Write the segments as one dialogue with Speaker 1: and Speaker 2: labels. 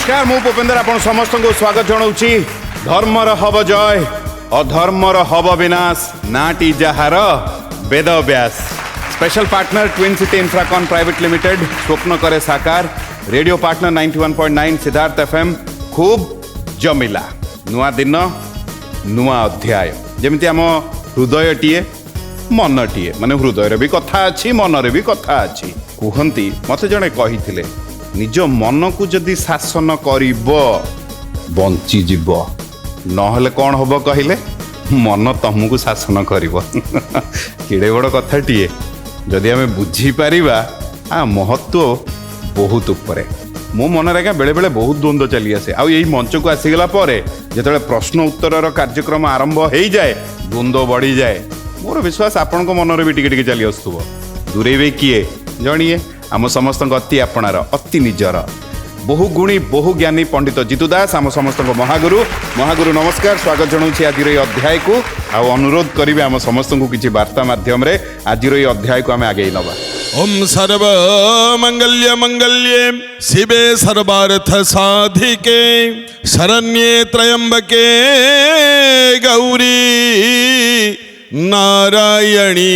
Speaker 1: नमस्कार मु भूपेंद्र आपण समस्त को स्वागत जनाऊँगी धर्मर हब जय अधर्मर हब विनाश नाटी जहार Ved Vyas special partner Twin City Infracon private limited स्वप्न करे साकार रेडियो पार्टनर 91.9 सिद्धार्थ एफएम खूब जमिला नुआ दिन नुआ अध्याय जमिति आम हृदय टीए मन टीए माने हृदय भी कथा अच्छी मन भी कथा अच्छी कहती मते जड़े कही निज मन को जदि शासन करिब बंची जीव नहले कौन हम कहले मन तुमको शासन करिब किड़े बड़ कथाटीए जदि आम बुझीपर आ महत्व बहुत उपरे मो मन आज्ञा बेले बेले बहुत द्वंद्व चली आसे आ यही मंच को आसीगला जो प्रश्न उत्तर कार्यक्रम आरंभ हो जाए द्वंद्व बढ़ी जाए मोर विश्वास आपण मन भी टिके चली आसुव दूरेबे किए जणिए आम समस्त अति आपणार अति निजर बहु गुणी बहु ज्ञानी पंडित जीतू दास आम समस्त महागुरु महागुरु नमस्कार स्वागत जनाऊँगी आज अध्याय को अनुरोध करेंगे आम समस्त को किसी वार्ता माध्यम आज अध्याय को आम आगे नवा।
Speaker 2: ओम सर्व मंगल्य मंगल्ये शिवे सर्वार्थ साधिके शरण्ये त्र्यंबके गौरी नारायणी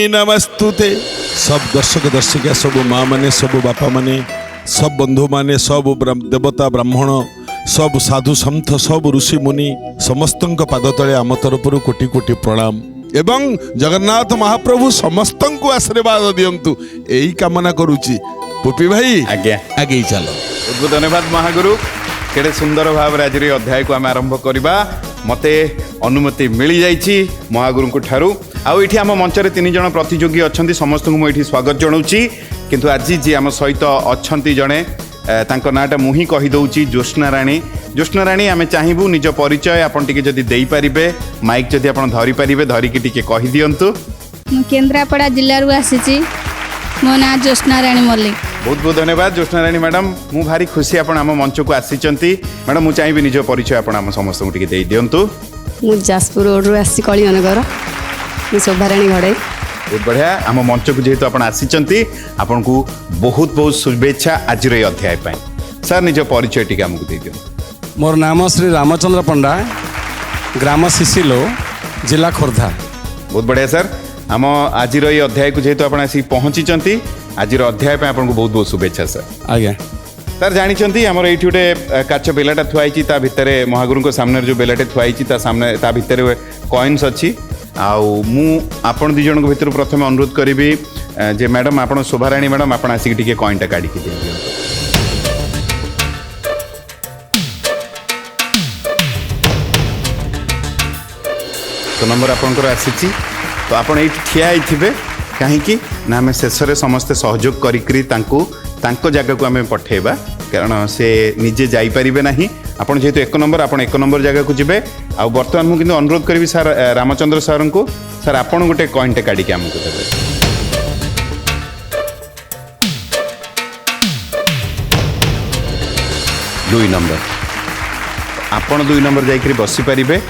Speaker 2: नमस्तुते। सब दर्शक दर्शिका सब माँ माने सब बापा माने सब बंधु माने सब देवता ब्राह्मण सब साधु सन्थ सब ऋषि मुनि समस्त पाद तले आम तरफ कोटि कोटि प्रणाम एवं जगन्नाथ महाप्रभु समस्त को आशीर्वाद दियंतु यही कामना करुच्ची पुपी भाई
Speaker 1: आज्ञा
Speaker 2: आगे चलो।
Speaker 1: बहुत धन्यवाद महागुरु केड़े सुंदर भाव आज अध्याय को आम आरंभ करवा मते अनुमति मिल जाइछि महागुरु ठारू आउ इठी आम मंच तीन जन प्रतियोगी अच्छा समस्त को मुझे स्वागत जनाऊँगी किंतु आज जी आम सहित अच्छा जड़े नाटा मुही कहीदे ज्योत्स्ना राणी आम चाहबू निज परिचय आपन टिके जदि देई परिबे माइक जदि आपन धरि परिबे धरिकी टिके कहि दियंतु।
Speaker 3: केन्द्रापड़ा जिल्लारू आसीची मो ना ज्योत्स्ना राणी मल्लिक।
Speaker 1: बहुत बहुत धन्यवाद ज्योत्स्ना राणी मैडम मु भारी खुशी आपन आम मंच को आसीचंती मैडम मु चाहबी निज परिचय आपन आम समस्त को टिके देई दियंतु।
Speaker 3: मु जाजपुर रोड रू आसी कलिनगर मु शोभाराणी घड़े।
Speaker 1: बहुत बढ़िया आम मंच को जेहेतु आप आसीचंती आपन को बहुत बहुत शुभेच्छा आज अध्याय पाई सर निज परिचय टिके आमको दे दियंतु।
Speaker 4: मोर नाम श्री रामचंद्र पंडा ग्राम शिशिलो जिला खोर्धा।
Speaker 1: बहुत बढ़िया सर आम आज अध्याय को जेहेतु आप पहुँची आज अध्याय पे आपको बहुत बहुत शुभेच्छा सर।
Speaker 4: आज्ञा
Speaker 1: सर जानते आमर ये गोटे काच बेलाटा थुआई भितर महागुरु सामने जो बेलाटे थुआई सामने ता भितर कॉइन्स अच्छी आपण दी जन भर प्रथम अनुरोध करी जे मैडम आप शोभाराणी मैडम आप आसिक कॉइनटा काढ़ी दिखाँ। तो नंबर आपंकर आसी तो आप ठिया थे कहीं ना आम शेष समस्ते सहयोग करी जगह को आम पठेबा कारण से निजे जापारे ना आपन जेहेतु एक नंबर जगह को जीवे आ बर्तमान मुझे किंतु अनुरोध करी सर रामचंद्र सर को सर आपन गोटे कॉइनटे काढ़ी आमको देवे। दुई नंबर आपन 2 नंबर जाइकरी बसी पारिबे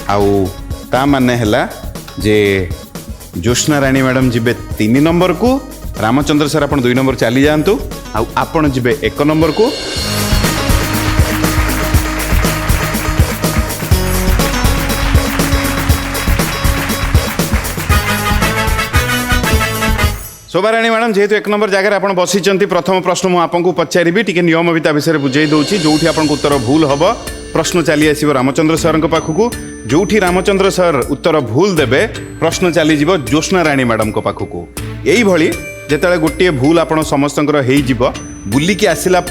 Speaker 1: आउ ता माने हैला जे ज्योत्स्ना राणी मैडम जीवे 3 नंबर को रामचंद्र सर आपन 2 नंबर चली जातु आपन जीवे 1 नंबर को। शोभाराणी मैडम जेहेतु 1 नंबर जगह आप बसी प्रथम प्रश्न मुझे पचारि टी नियम भी विषय बुझे दूसरी जो उत्तर भूल हम प्रश्न चली आस रामचंद्र सर पाखक जो रामचंद्र सर उत्तर भूल देवे प्रश्न चली ज्योत्स्ना राणी मैडम पाखक यही जिते गोटे भूल आप समस्त बुलिकी आसला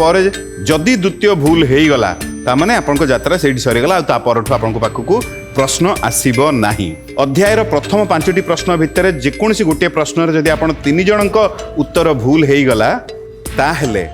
Speaker 1: जदि द्वितीय भूल हो गला तामाने आपन यात्रा से सरीगला आपन पाखक प्रश्न आसीबो नाही। अध्यायर प्रथम 5टी प्रश्न भितर जेकोसी गोटे प्रश्न जदि आपन 3 जनक उत्तर भूल हो गला ताहेले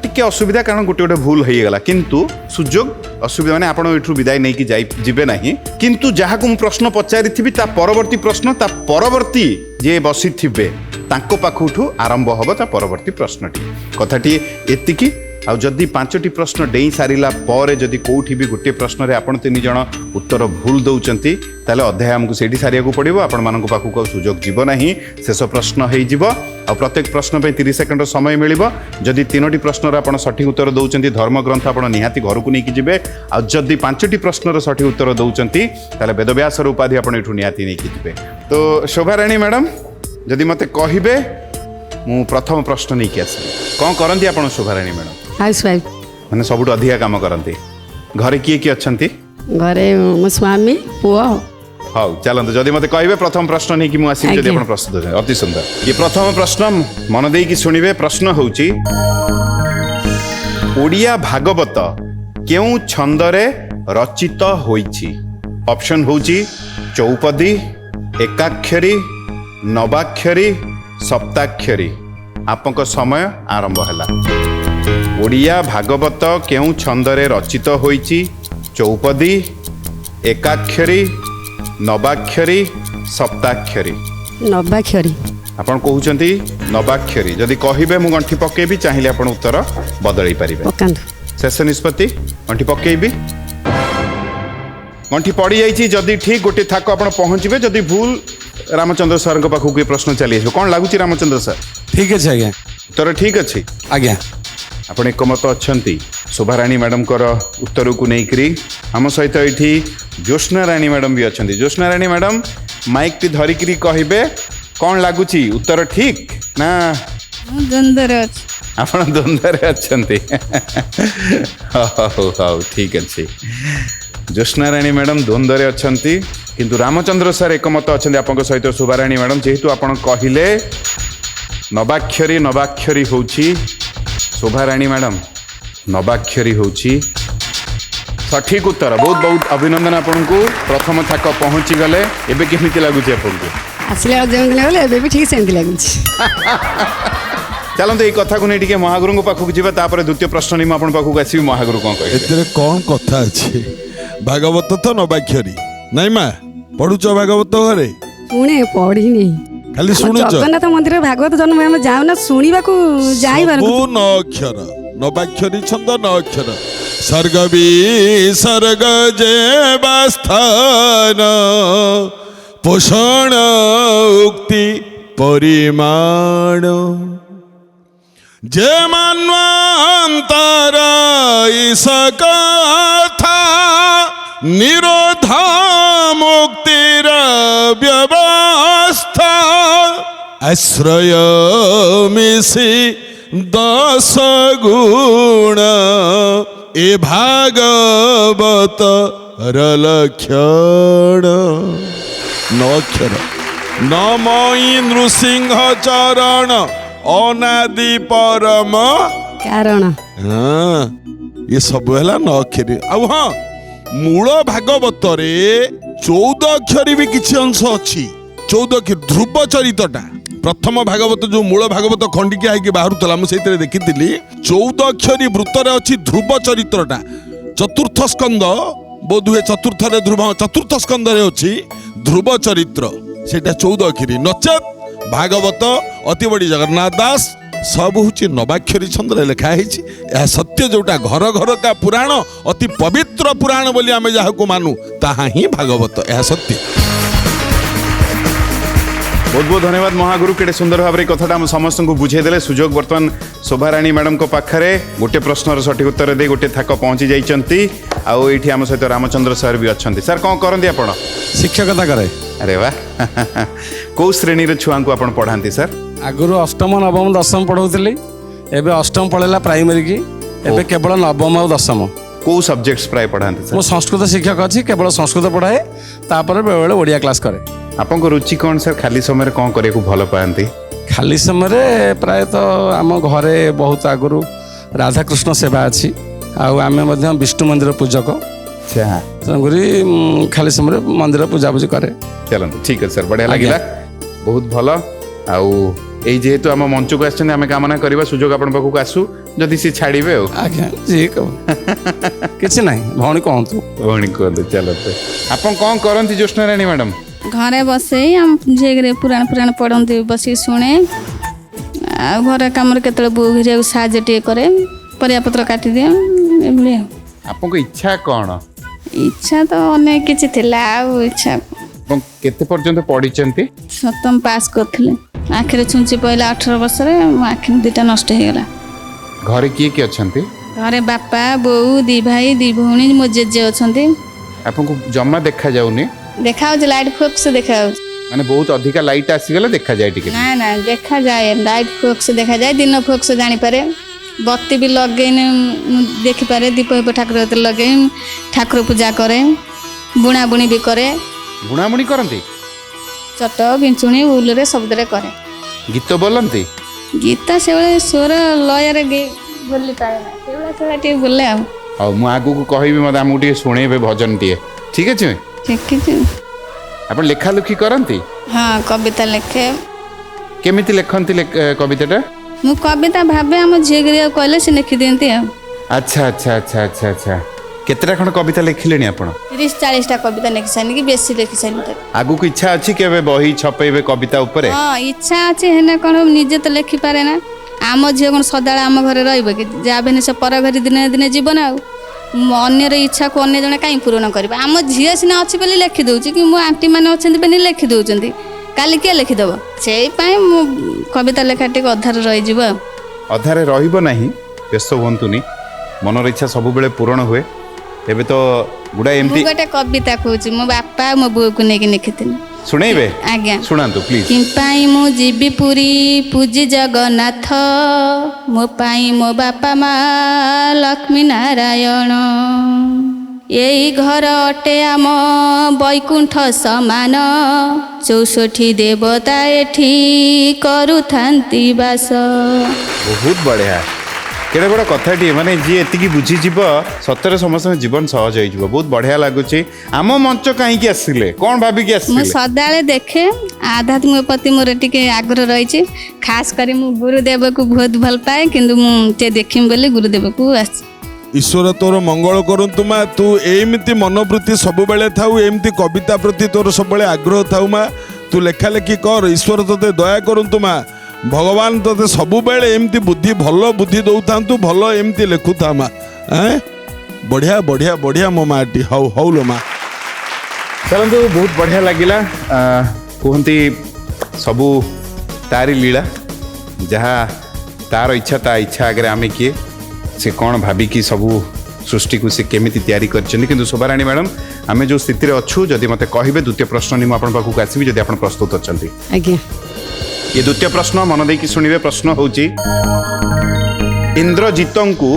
Speaker 1: टिके असुविधा कारण गोटे गोटे भूल हो गला किंतु सुजोग असुविधा माने आपन एठु विदाय नहीं कि जीवे नहीं किंतु जहाँ को प्रश्न पचारि थी ता परवर्ती प्रश्न ता परवर्ती जे बसी थिबे तांको पाखुठु आरंभ होबो ता परवर्ती प्रश्नटी कथाटी एतिकी आउ जदि 5टी प्रश्न डेई सारिला पर जदि कोठी भी गोटे प्रश्न रे आपण 3 जण उत्तर भूल दउचंती ताले अध्याय हमकु सेठी सारिया को पड़िबो आपण मानक पाखु को सुजोग जीव नाही शेष प्रश्न हेई जीव आ प्रत्येक प्रश्न पे 30 सेकंड समय मिलिबो जदि 3टी प्रश्न रे आपण सठिक उत्तर दउचंती धर्म ग्रंथ आपण निहाती घर को नेकी जिवे आ जदि 5टी प्रश्न रे सठिक उत्तर दउचंती ताले वेदव्यास र उपाधि आपण एठु निहाती नेकी जिवे तो शोभा रानी मैडम जदि मते कहिबे मु प्रथम प्रश्न नेकी आसी कोन करंती आपण शोभा रानी मैडम
Speaker 5: हाउस वाइफ
Speaker 1: माने सबुठ अधिका काम करती घरे किए किए अच्छंती
Speaker 5: घरे मो स्वामी पुओ
Speaker 1: हाँ चलते जदि मत कहे प्रथम प्रश्न नहीं कि मुझे जदि आप प्रस्तुत हैं अति सुंदर ये प्रथम प्रश्न मन देकी शुणिबे प्रश्न होउची ओडिया भागवत केउ छंदरे रचित होईची ऑप्शन होउची चौपदी एकाक्षरी नवाक्षरी सप्ताक्षरी आपको समय आरंभ हैला ओडिया भागवत केउ छंदरे रचित होईची चौपदी एकाक्षरी नवाक्षरी सप्ताक्षरी
Speaker 5: नवाक्षरी
Speaker 1: आपण कहउचंती नवाक्षरी जदि कहिबे मु गंठी पकेबी चाहिए आपण उत्तर बदलई परिबे
Speaker 5: पकांतु
Speaker 1: शेष निष्पत्ति गंठी पकेबी गंठी पड़ी जाइछि जदि ठीक गोटे थाक आपण पहुँचबे जदि भूल रामचंद्र सर को पाखु कोई प्रश्न चली आइबो कोन लागुची रामचंद्र सर
Speaker 4: ठीक अच्छे आज्ञा
Speaker 1: उत्तर ठीक अछि
Speaker 4: आज्ञा
Speaker 1: आपण एकमत अच्छंती शोभाराणी मैडम कर उत्तर को नेकरी आम सहित ये ज्योत्स्ना राणी मैडम भी अच्छा ज्योत्स्ना राणी मैडम माइक टी धरिकी कहबे कौन लगुच उत्तर ठीक ना
Speaker 3: द्वंद्व अछि
Speaker 1: आपण द्वंद्व अच्छे हौ ठीक अच्छे ज्योत्स्ना राणी मैडम द्वंद्व अच्छा किंतु रामचंद्र सर एकमत अच्छा आप सहित शोभाराणी मैडम जेहेतु आप कहले नवाक्षरी नवाक्षरी होउची शोभाराणी मैडम नवाक्षरी होउची सठिक उत्तर बहुत बहुत अभिनंदन आपको प्रथम थाक पहुँची गले एबे केमिति लागुची आपको
Speaker 5: आसले जेमति लागले एबे भी ठीक सेमति लागुची
Speaker 1: चलते ये कथा को नहीं महागुरु पाखक जावा तापर द्वितीय प्रश्न नहीं आपन पाखक आसी महागुरु कौन कहे
Speaker 2: एतरे कौन कथा अछि भागवत तो नवाक्षरी नहीं माँ पढ़ुच भागवत घरे
Speaker 5: शुणे पढ़ी
Speaker 2: खाली शुणुच
Speaker 5: जगन्नाथ मंदिर भागवत जन्म आम जाऊना शुणा जाई
Speaker 2: सब न अक्षर नवाक्षरी छंद न अक्षर सर्ग सर्ग जे स्थान पोषण उक्ति परिमाण जे मान्वांतर कथा निरोधा मुक्तिर व्यवस्था आश्रय मिशी 10 गुण ए भागवत लक्षण नक्षर नमई नृसिंह चरण अनादि परम
Speaker 5: कारण
Speaker 2: हाँ ये सब है न अक्षरी आ हाँ मूल भागवत रे 14 अक्षरी भी किसी अंश अच्छी 14 अक्षर ध्रुव चरितटा प्रथम भागवत जो मूल भागवत खंडिका है बाहर मुझे देखी 14 अक्षरी वृत्तर अच्छी ध्रुव चरित्रटा चतुर्थ स्कंद बोधुए चतुर्थ स्कंद अच्छी ध्रुव चरित्र सेटा 14 अक्षरी नचेत भागवत अति बड़ी जगन्नाथ दास सब हूँ नवाक्षरी छंद लिखा है सत्य जोटा घर घर का पुराण अति पवित्र पुराण बोली आमे जाहाको मानु ताहा ही भागवत यह सत्य।
Speaker 1: बहुत बहुत धन्यवाद महागुरु केटे सुंदर भाव कथा आम समस्त को बुझेदे सुजोग बर्तमान शोभाराणी मैडम को पाखरे गोटे प्रश्नर सठिक उत्तर दे गोटे थाक पहुँची जाइए आईटी आम सहित रामचंद्र सर भी अच्छा सर कौन करती आप
Speaker 4: शिक्षकता करे
Speaker 1: अरे वाह कौ श्रेणी छुआ को आप पढ़ाती सर
Speaker 4: आगुरी अष्टम नवम दशम पढ़ाऊली एवं अष्टम पढ़ेला प्राइमरी की एवं केवल नवम और दशम
Speaker 1: कौ सब्जेक्ट्स प्राय पढ़ाती
Speaker 4: मो संस्कृत शिक्षक अच्छी केवल संस्कृत पढ़ाए तापर बेले ओडिया क्लास करे
Speaker 1: आपन रुचि कौन सर खाली समय कौन करने को भल पाती
Speaker 4: खाली समय प्रायतः आम घरे बहुत आगुरी राधाकृष्ण सेवा अच्छी आमे विष्णु मंदिर पूजक तेणुक खाली समय मंदिर पूजापूजी करे
Speaker 1: चलते ठीक है सर बढ़िया लगे बहुत भल आउ जेहेतु आम मंच को आम कामना करवा सुजोग आप पाखक आसू जदि सी छाड़े
Speaker 4: आज्ञा जी किसी ना भौणी कहतु
Speaker 1: भौणी कहतु चलते आप कौन करती ज्योत्स्ना राणी मैडम
Speaker 3: घरे बसे हम झेगरे पुराण पुराण पढ़ते बस शुणे घर कम केत बो घिरिया साहय टे करे ପରିବାପତ୍ର କାଟିଦିଏ ଏଭଳି ଆଉ।
Speaker 1: ଆପଣଙ୍କ ଇଚ୍ଛା କ'ଣ?
Speaker 3: ଇଚ୍ଛା ତ ଅନେକ କିଛି ଥିଲା, ଆଉ ଇଚ୍ଛା
Speaker 1: ଆପଣ କେତେ ପର୍ଯ୍ୟନ୍ତ ପଢ଼ିଛନ୍ତି?
Speaker 3: 7ମ ପାସ୍ କରିଥିଲି। ଆଖିରେ ଛୁଞ୍ଚି ପଇଲା 18 ବର୍ଷରେ, ମୋ ଆଖି ଦୁଇଟା ନଷ୍ଟ ହେଇଗଲା।
Speaker 1: ଘରେ କିଏ କିଏ ଅଛନ୍ତି?
Speaker 3: ଘରେ ବାପା ବୋଉ 2 ଭାଇ 2 ଭଉଣୀ, ମୋ ଜେଜେ ଅଛନ୍ତି।
Speaker 1: ଆପଣଙ୍କୁ ଜମା ଦେଖାଯାଉନି?
Speaker 3: ଦେଖାଯାଉଛି, ଲାଇଟ୍ ଫୋକ୍ସ ଦେଖାଯାଉଛି।
Speaker 1: ମାନେ ବହୁତ ଅଧିକା ଲାଇଟ୍ ଆସିଗଲେ ଦେଖାଯାଏ ଟିକେ?
Speaker 3: ନା ନା ଦେଖାଯାଏ, ଲାଇଟ୍ ଫୋକ୍ସ ଦେଖାଯାଏ, ଦିନ ଫୋକ୍ସ ଜାଣିପାରେ। ବତି ବି ଲଗେଇନି ମୁଁ ଦେଖିପାରେ, ଦୀପ ଫୀପ ଠାକୁର କତିରେ ଲଗେଇ ଠାକୁର ପୂଜା କରେ, ବୁଣାବୁଣି ବି କରେ।
Speaker 1: ବୁଣାବୁଣି କରନ୍ତି?
Speaker 3: ଚଟ ବିଞ୍ଚୁଣି ଉଲରେ ସବୁଥିରେ କରେ।
Speaker 1: ଗୀତ ବୋଲନ୍ତି?
Speaker 3: ଗୀତ ସେଭଳି ସ୍ୱର ଲୟରେ ବୋଲି ପାରେ ନା, ସେଭଳିଆ ଟିକେ ବୋଲେ ଆଉ।
Speaker 1: ହଉ ମୁଁ ଆଗକୁ କହିବି, ମୋତେ ଆମକୁ ଟିକେ ଶୁଣେଇବେ ଭଜନ ଟିକେ, ଠିକ୍ ଅଛି?
Speaker 3: ଶିଖିଛି।
Speaker 1: ଆପଣ ଲେଖାଲେଖି କରନ୍ତି?
Speaker 3: ହଁ, କବିତା ଲେଖେ।
Speaker 1: କେମିତି ଲେଖନ୍ତି କବିତାଟା?
Speaker 3: ମୁଁ କବିତା ଭାବେ, ଆମ ଝିଅଗିରିଆକୁ କହିଲେ ସେ ଲେଖିଦିଅନ୍ତି ଆଉ।
Speaker 1: ଆଚ୍ଛା ଆଚ୍ଛା ଆଚ୍ଛା ଆଚ୍ଛା ଆଚ୍ଛା। କେତେଟା ଖଣ୍ଡ କବିତା ଲେଖିଲେଣି ଆପଣ?
Speaker 3: 30-40ଟା କବିତା ଲେଖି ସାରିନି, କି ବେଶୀ ଲେଖି ସାରିନି।
Speaker 1: ଆଗକୁ ଇଚ୍ଛା ଅଛି କେବେ ବହି ଛପେଇବେ କବିତା ଉପରେ?
Speaker 3: ହଁ ଇଚ୍ଛା ଅଛି, ହେଲେ କ'ଣ ନିଜେ ତ ଲେଖିପାରେ ନା। ଆମ ଝିଅ କ'ଣ ସଦାବେଳେ ଆମ ଘରେ ରହିବ କି? ଯାହା ବି ହେଲେ ସେ ପର ଘରେ ଦିନେ ଦିନେ ଯିବ ନା। ଆଉ ଅନ୍ୟର ଇଚ୍ଛାକୁ ଅନ୍ୟ ଜଣେ କାହିଁ ପୂରଣ କରିବ? ଆମ ଝିଅ ସିନା ଅଛି ବୋଲି ଲେଖିଦେଉଛି, କି ମୋ ଆଣ୍ଟି ମାନେ ଅଛନ୍ତି ବୋଲି ଲେଖିଦେଉଛନ୍ତି, କାଲି କିଏ ଲେଖିଦେବ? ସେଇପାଇଁ ମୁଁ କବିତା ଲେଖା ଟିକେ ଅଧାରେ ରହିଯିବ ଆଉ।
Speaker 1: ଅଧାରେ ରହିବ ନାହିଁ, ବ୍ୟସ୍ତ ହୁଅନ୍ତୁନି, ମନର ଇଚ୍ଛା ସବୁବେଳେ ପୂରଣ ହୁଏ। ଏବେ ତ ଗୁଡ଼ାଏ
Speaker 3: ମୁଁ
Speaker 1: ଏମିତି
Speaker 3: ଗୋଟେ କବିତା କହୁଛି, ମୋ ବାପା ମୋ ବୋଉକୁ ନେଇକି ଲେଖିଥିଲି।
Speaker 1: ଶୁଣେଇବେ?
Speaker 3: ଆଜ୍ଞା
Speaker 1: ଶୁଣାନ୍ତୁ ପ୍ଲିଜ୍।
Speaker 3: କି ପାଇଁ ମୁଁ ଯିବି ପୁରୀ ପୂଜି ଜଗନ୍ନାଥ, ମୋ ପାଇଁ ମୋ ବାପା ମା ଲକ୍ଷ୍ମୀ ନାରାୟଣ। ଏଇ ଘର ଅଟେ ଆମ ବୈକୁଣ୍ଠ ସମାନ, 64 ଦେବତା ଏଠି କରୁଥାନ୍ତି ବାସ।
Speaker 1: ବହୁତ ବଢ଼ିଆ, କେଡ଼େ ବଡ଼ କଥାଟିଏ। ମାନେ ଯିଏ ଏତିକି ବୁଝିଯିବ, ସତରେ ସମସ୍ତଙ୍କ ଜୀବନ ସହଜ ହେଇଯିବ। ବହୁତ ବଢ଼ିଆ ଲାଗୁଛି। ଆମ ମଞ୍ଚ କାହିଁକି ଆସିଲେ, କ'ଣ ଭାବିକି
Speaker 3: ମୁଁ
Speaker 1: ଆସିଲେ?
Speaker 3: ସଦାବେଳେ ଦେଖେ, ଆଧ୍ୟାତ୍ମିକ ପ୍ରତି ମୋର ଟିକେ ଆଗ୍ରହ ରହିଛି। ଖାସ୍ କରି ମୁଁ ଗୁରୁଦେବକୁ ବହୁତ ଭଲ ପାଏ, କିନ୍ତୁ ମୁଁ ଟିକେ ଦେଖିବି ବୋଲି ଗୁରୁଦେବକୁ ଆସିଛି।
Speaker 2: ଈଶ୍ୱର ତୋର ମଙ୍ଗଳ କରନ୍ତୁ ମା, ତୁ ଏମିତି ମନୋବୃତ୍ତି ସବୁବେଳେ ଥାଉ, ଏମିତି କବିତା ପ୍ରତି ତୋର ସବୁବେଳେ ଆଗ୍ରହ ଥାଉ ମା। ତୁ ଲେଖାଲେଖି କର, ଈଶ୍ୱର ତୋତେ ଦୟା କରନ୍ତୁ ମା। ଭଗବାନ ତୋତେ ସବୁବେଳେ ଏମିତି ବୁଦ୍ଧି, ଭଲ ବୁଦ୍ଧି ଦଉଥାନ୍ତୁ, ଭଲ ଏମିତି ଲେଖୁଥା ମା। ବଢ଼ିଆ ବଢ଼ିଆ ବଢ଼ିଆ ମୋ ମାଟି। ହଉ ହଉ ଲୋ ମା।
Speaker 1: ଚାଲନ୍ତୁ, ବହୁତ ବଢ଼ିଆ ଲାଗିଲା। କୁହନ୍ତି ସବୁ ତାରି ଲୀଳା, ଯାହା ତାର ଇଚ୍ଛା, ତା ଇଚ୍ଛା ଆଗରେ ଆମେ କିଏ? ସେ କ'ଣ ଭାବିକି ସବୁ ସୃଷ୍ଟିକୁ ସେ କେମିତି ତିଆରି କରିଛନ୍ତି। କିନ୍ତୁ ଶୋଭାରାଣୀ ମ୍ୟାଡ଼ାମ୍, ଆମେ ଯେଉଁ ସ୍ଥିତିରେ ଅଛୁ, ଯଦି ମୋତେ କହିବେ ଦ୍ୱିତୀୟ ପ୍ରଶ୍ନ ନେଇ ମୁଁ ଆପଣଙ୍କ ପାଖକୁ ଆସିବି, ଯଦି ଆପଣ ପ୍ରସ୍ତୁତ ଅଛନ୍ତି।
Speaker 5: ଆଜ୍ଞା।
Speaker 1: ये द्वितीय प्रश्न मन देकी शुणिबे। प्रश्न होची, इंद्रजितंकु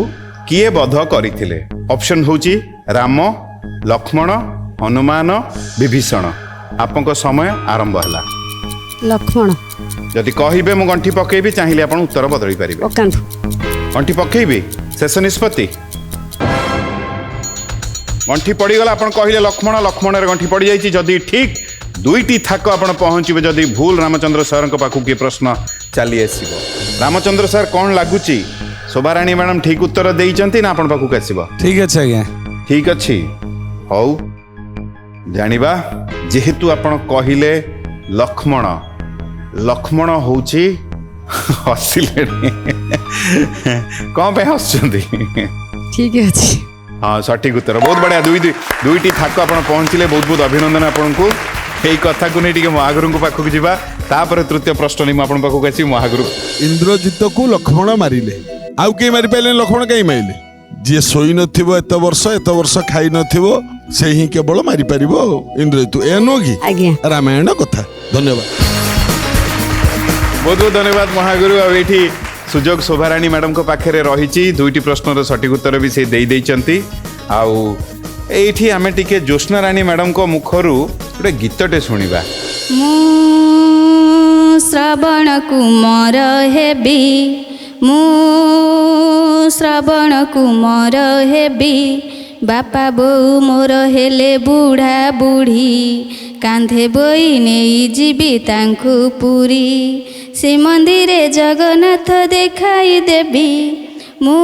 Speaker 1: किए बध करथिले? ऑप्शन होची राम, लक्ष्मण, हनुमान, विभीषण। आपनक समय आरंभ हला।
Speaker 5: लक्ष्मण।
Speaker 1: जदि कहिबे मु गंठी पकेबी, चाहिए आपण उत्तर बदली पारिबे।
Speaker 5: पकांतु।
Speaker 1: गंठी पकेबी, शेष निष्पत्ति। गंठी पड़ीगला, आपण कहिले लक्ष्मण, लक्ष्मण रे गंठी पड़ी जाइछि। जदि ठीक 2टी थाक आपण पहुँचे, जदि भूल रामचंद्र सर पाखु किए प्रश्न चली आसब। रामचंद्र सर कौन लगुच? शोभाराणी मैडम ठीक उत्तर देइचंती ना आपण पाखु आसब?
Speaker 4: ठीक अच्छे आज्ञा।
Speaker 1: ठीक अच्छी। हौ जानिबा, जेहेतु आपण कहिले लक्ष्मण, लक्ष्मण होउची हसिले कौन पे हसुंदी?
Speaker 5: ठीक अछि।
Speaker 1: हाँ, सठिक उत्तर। बहुत बढ़िया। 2टी थाक आपण पहुँचले, बहुत बहुत अभिनंदन आपको। यही कथा को नहीं महागुरु पाखक जावा, तापर तृतीय प्रश्न नहीं मुझे पाखक आस महागुरु।
Speaker 2: इंद्रजित को लक्ष्मण मारिले, आउ कहीं मारि पारे? लक्ष्मण कहीं मारिले? जी शोई नथिबो, एत वर्ष खाई नथिबो, से ही केवल मारि पारिबो इंद्रजित। ए नुह कि
Speaker 5: आज्ञा
Speaker 2: रामायण कथा। धन्यवाद,
Speaker 1: बहुत बहुत धन्यवाद महागुरु। आ ये सुजोग शोभाराणी मैडम को पाखे रही। 2टी प्रश्नर सठिक उत्तर भी से देइचंती। आउ एठी आमे टिके ज्योत्स्ना रानी मैडम को मुखरु गोटे गीतटे शुणिबा।
Speaker 3: ମୁଁ ଶ୍ରବଣ କୁମାର ହେବି, ମୁଁ ଶ୍ରବଣ କୁମାର ହେବି, ବାପା ବୋଉ ମୋର ହେଲେ ବୁଢ଼ା ବୁଢ଼ୀ, କାନ୍ଧେ ବୋଇ ନେଇ ଯିବି ତାଙ୍କୁ ପୁରୀ, ଶ୍ରୀମନ୍ଦିରେ ଜଗନ୍ନାଥ ଦେଖାଇ ଦେବି, ମୁଁ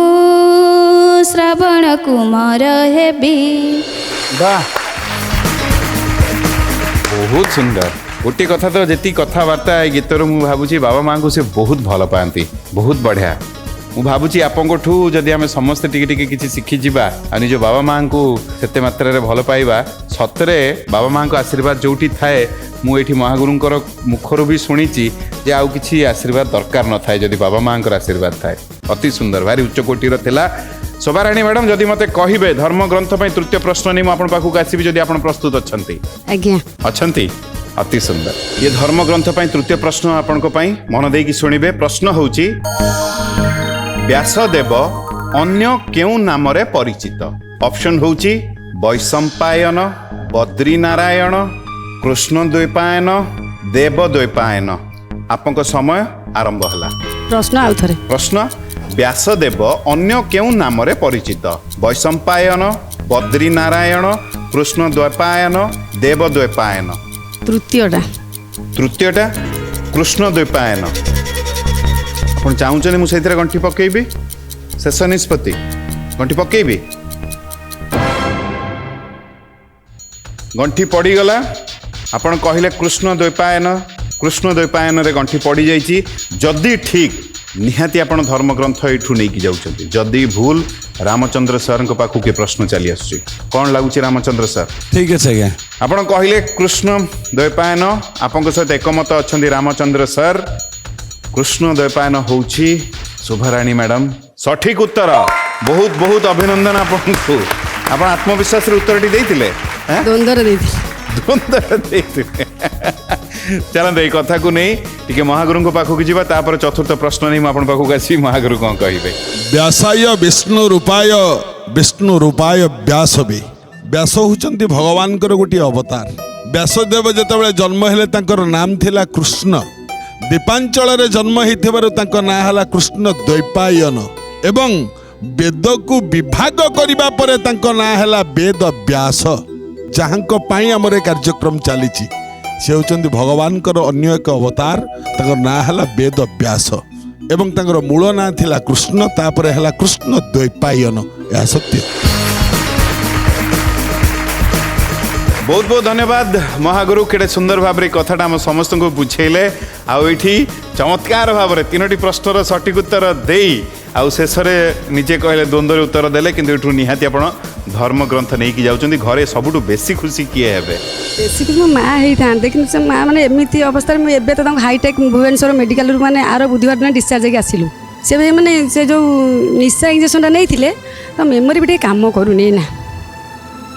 Speaker 3: ଶ୍ରବଣ କୁମାର ହେବି।
Speaker 1: वाह, बहुत सुंदर। गोटे कथा तो जी कथबार्ता गीतर मुझे भावुँ बाबा माँ को से बहुत भल पाती। बहुत बढ़िया। ମୁଁ ଭାବୁଛି ଆପଣଙ୍କଠୁ ଯଦି ଆମେ ସମସ୍ତେ ଟିକେ ଟିକେ କିଛି ଶିଖିଯିବା ଆଉ ନିଜ ବାବା ମାଆଙ୍କୁ ସେତେ ମାତ୍ରାରେ ଭଲ ପାଇବା, ସତରେ ବାବା ମାଆଙ୍କ ଆଶୀର୍ବାଦ ଯୋଉଠି ଥାଏ, ମୁଁ ଏଇଠି ମହାଗୁରୁଙ୍କର ମୁଖରୁ ବି ଶୁଣିଛି ଯେ ଆଉ କିଛି ଆଶୀର୍ବାଦ ଦରକାର ନଥାଏ ଯଦି ବାବା ମାଆଙ୍କର ଆଶୀର୍ବାଦ ଥାଏ। ଅତି ସୁନ୍ଦର, ଭାରି ଉଚ୍ଚ କୋଟିର ଥିଲା। ଶୋଭାରାଣୀ ମ୍ୟାଡ଼ାମ୍, ଯଦି ମୋତେ କହିବେ ଧର୍ମ ଗ୍ରନ୍ଥ ପାଇଁ ତୃତୀୟ ପ୍ରଶ୍ନ ନେଇ ମୁଁ ଆପଣଙ୍କ ପାଖକୁ ଆସିବି, ଯଦି ଆପଣ ପ୍ରସ୍ତୁତ ଅଛନ୍ତି?
Speaker 5: ଆଜ୍ଞା
Speaker 1: ଅଛନ୍ତି? ଅତି ସୁନ୍ଦର। ଇଏ ଧର୍ମ ଗ୍ରନ୍ଥ ପାଇଁ ତୃତୀୟ ପ୍ରଶ୍ନ ଆପଣଙ୍କ ପାଇଁ, ମନ ଦେଇକି ଶୁଣିବେ। ପ୍ରଶ୍ନ ହେଉଛି, ବ୍ୟାସଦେବ ଅନ୍ୟ କେଉଁ ନାମରେ ପରିଚିତ? ଅପସନ୍ ହେଉଛି ବୈଶମ୍ପାୟନ, ବଦ୍ରିନାରାୟଣ, କୃଷ୍ଣ ଦ୍ୱୈପାୟନ, ଦେବ ଦ୍ୱୈପାୟନ। ଆପଣଙ୍କ ସମୟ ଆରମ୍ଭ ହେଲା।
Speaker 5: ପ୍ରଶ୍ନ ଆଉ ଥରେ।
Speaker 1: ପ୍ରଶ୍ନ, ବ୍ୟାସଦେବ ଅନ୍ୟ କେଉଁ ନାମରେ ପରିଚିତ? ବୈଶମ୍ପାୟନ, ବଦ୍ରିନାରାୟଣ, କୃଷ୍ଣ ଦ୍ୱୈପାୟନ, ଦେବ ଦ୍ୱୈପାୟନ।
Speaker 5: ତୃତୀୟଟା।
Speaker 1: ତୃତୀୟଟା କୃଷ୍ଣ ଦ୍ୱୈପାୟନ। ଆପଣ ଚାହୁଁଛନ୍ତି ମୁଁ ସେଇଥିରେ ଗଣ୍ଠି ପକେଇବି? ଶେଷ ନିଷ୍ପତ୍ତି, ଗଣ୍ଠି ପକେଇବି? ଗଣ୍ଠି ପଡ଼ିଗଲା। ଆପଣ କହିଲେ କୃଷ୍ଣ ଦ୍ୱୈପାୟନ, କୃଷ୍ଣ ଦ୍ୱୈପାୟନରେ ଗଣ୍ଠି ପଡ଼ିଯାଇଛି। ଯଦି ଠିକ୍, ନିହାତି ଆପଣ ଧର୍ମଗ୍ରନ୍ଥ ଏଇଠୁ ନେଇକି ଯାଉଛନ୍ତି। ଯଦି ଭୁଲ, ରାମଚନ୍ଦ୍ର ସାର୍ଙ୍କ ପାଖକୁ କିଏ ପ୍ରଶ୍ନ ଚାଲି ଆସୁଛି। କ'ଣ ଲାଗୁଛି ରାମଚନ୍ଦ୍ର ସାର୍?
Speaker 4: ଠିକ୍ ଅଛି ଆଜ୍ଞା।
Speaker 1: ଆପଣ କହିଲେ କୃଷ୍ଣ ଦ୍ୱୈପାୟନ, ଆପଣଙ୍କ ସହିତ ଏକମତ ଅଛନ୍ତି ରାମଚନ୍ଦ୍ର ସାର୍। କୃଷ୍ଣ ଦ୍ୱୈପାୟନ ହେଉଛି ଶୋଭାରାଣୀ ମ୍ୟାଡ଼ାମ୍ ସଠିକ୍ ଉତ୍ତର। ବହୁତ ବହୁତ ଅଭିନନ୍ଦନ ଆପଣଙ୍କୁ। ଆପଣ ଆତ୍ମବିଶ୍ୱାସରେ ଉତ୍ତରଟି ଦେଇଥିଲେ?
Speaker 5: ଦ୍ୱନ୍ଦ୍ୱରେ ଦେଇଥିଲି।
Speaker 1: ଦ୍ୱନ୍ଦ୍ୱରେ ଦେଇଥିଲେ। ଚାଲନ୍ତୁ ଏଇ କଥାକୁ ନେଇ ଟିକେ ମହାଗୁରୁଙ୍କ ପାଖକୁ ଯିବା, ତାପରେ ଚତୁର୍ଥ ପ୍ରଶ୍ନ ନେଇ ମୁଁ ଆପଣଙ୍କ ପାଖକୁ ଆସିବି। ମହାଗୁରୁ କ'ଣ କହିବେ?
Speaker 2: ବ୍ୟାସାୟ ବିଷ୍ଣୁ ରୂପାୟ ବ୍ୟାସ ବି। ବ୍ୟାସ ହେଉଛନ୍ତି ଭଗବାନଙ୍କର ଗୋଟିଏ ଅବତାର। ବ୍ୟାସଦେବ ଯେତେବେଳେ ଜନ୍ମ ହେଲେ ତାଙ୍କର ନାମ ଥିଲା କୃଷ୍ଣ। ଦୀପାଞ୍ଚଳରେ ଜନ୍ମ ହେଇଥିବାରୁ ତାଙ୍କ ନାଁ ହେଲା କୃଷ୍ଣ ଦ୍ୱୈପାୟନ। ଏବଂ ବେଦକୁ ବିଭାଗ କରିବା ପରେ ତାଙ୍କ ନାଁ ହେଲା ବେଦ ବ୍ୟାସ, ଯାହାଙ୍କ ପାଇଁ ଆମର ଏ କାର୍ଯ୍ୟକ୍ରମ ଚାଲିଛି। ସେ ହେଉଛନ୍ତି ଭଗବାନଙ୍କର ଅନ୍ୟ ଏକ ଅବତାର। ତାଙ୍କର ନାଁ ହେଲା ବେଦ ବ୍ୟାସ ଏବଂ ତାଙ୍କର ମୂଳ ନାଁ ଥିଲା କୃଷ୍ଣ, ତାପରେ ହେଲା କୃଷ୍ଣ ଦ୍ୱୈପାୟନ। ଏହା ସତ୍ୟ।
Speaker 1: ବହୁତ ବହୁତ ଧନ୍ୟବାଦ ମହାଗୁରୁ, କେଡ଼େ ସୁନ୍ଦର ଭାବରେ କଥାଟା ଆମ ସମସ୍ତଙ୍କୁ ବୁଝେଇଲେ। ଆଉ ଏଇଠି ଚମତ୍କାର ଭାବରେ ତିନୋଟି ପ୍ରଶ୍ନର ସଠିକ୍ ଉତ୍ତର ଦେଇ ଆଉ ଶେଷରେ ନିଜେ କହିଲେ ଦ୍ୱନ୍ଦ୍ୱରେ ଉତ୍ତର ଦେଲେ, କିନ୍ତୁ ଏଠୁ ନିହାତି ଆପଣ ଧର୍ମଗ୍ରନ୍ଥ ନେଇକି ଯାଉଛନ୍ତି। ଘରେ ସବୁଠୁ ବେଶୀ ଖୁସି କିଏ ହେବେ?
Speaker 5: ବେଶୀ କିଛି ମୋ ମା ହେଇଥାନ୍ତେ, କିନ୍ତୁ ସେ ମା ମାନେ ଏମିତି ଅବସ୍ଥାରେ, ମୁଁ ଏବେ ତ ତାଙ୍କୁ ହାଇଟେକ୍ ଭୁବନେଶ୍ୱର ମେଡ଼ିକାଲରୁ ମାନେ ଆର ବୁଧବାର ଦିନ ଡିସଚାର୍ଜ ହେଇକି ଆସିଲୁ। ସେ ମାନେ ସେ ଯେଉଁ ନିଶା ଇଞ୍ଜେକ୍ସନଟା ନେଇଥିଲେ, ତା ମେମୋରି ବି ଟିକେ କାମ କରୁନି ନା।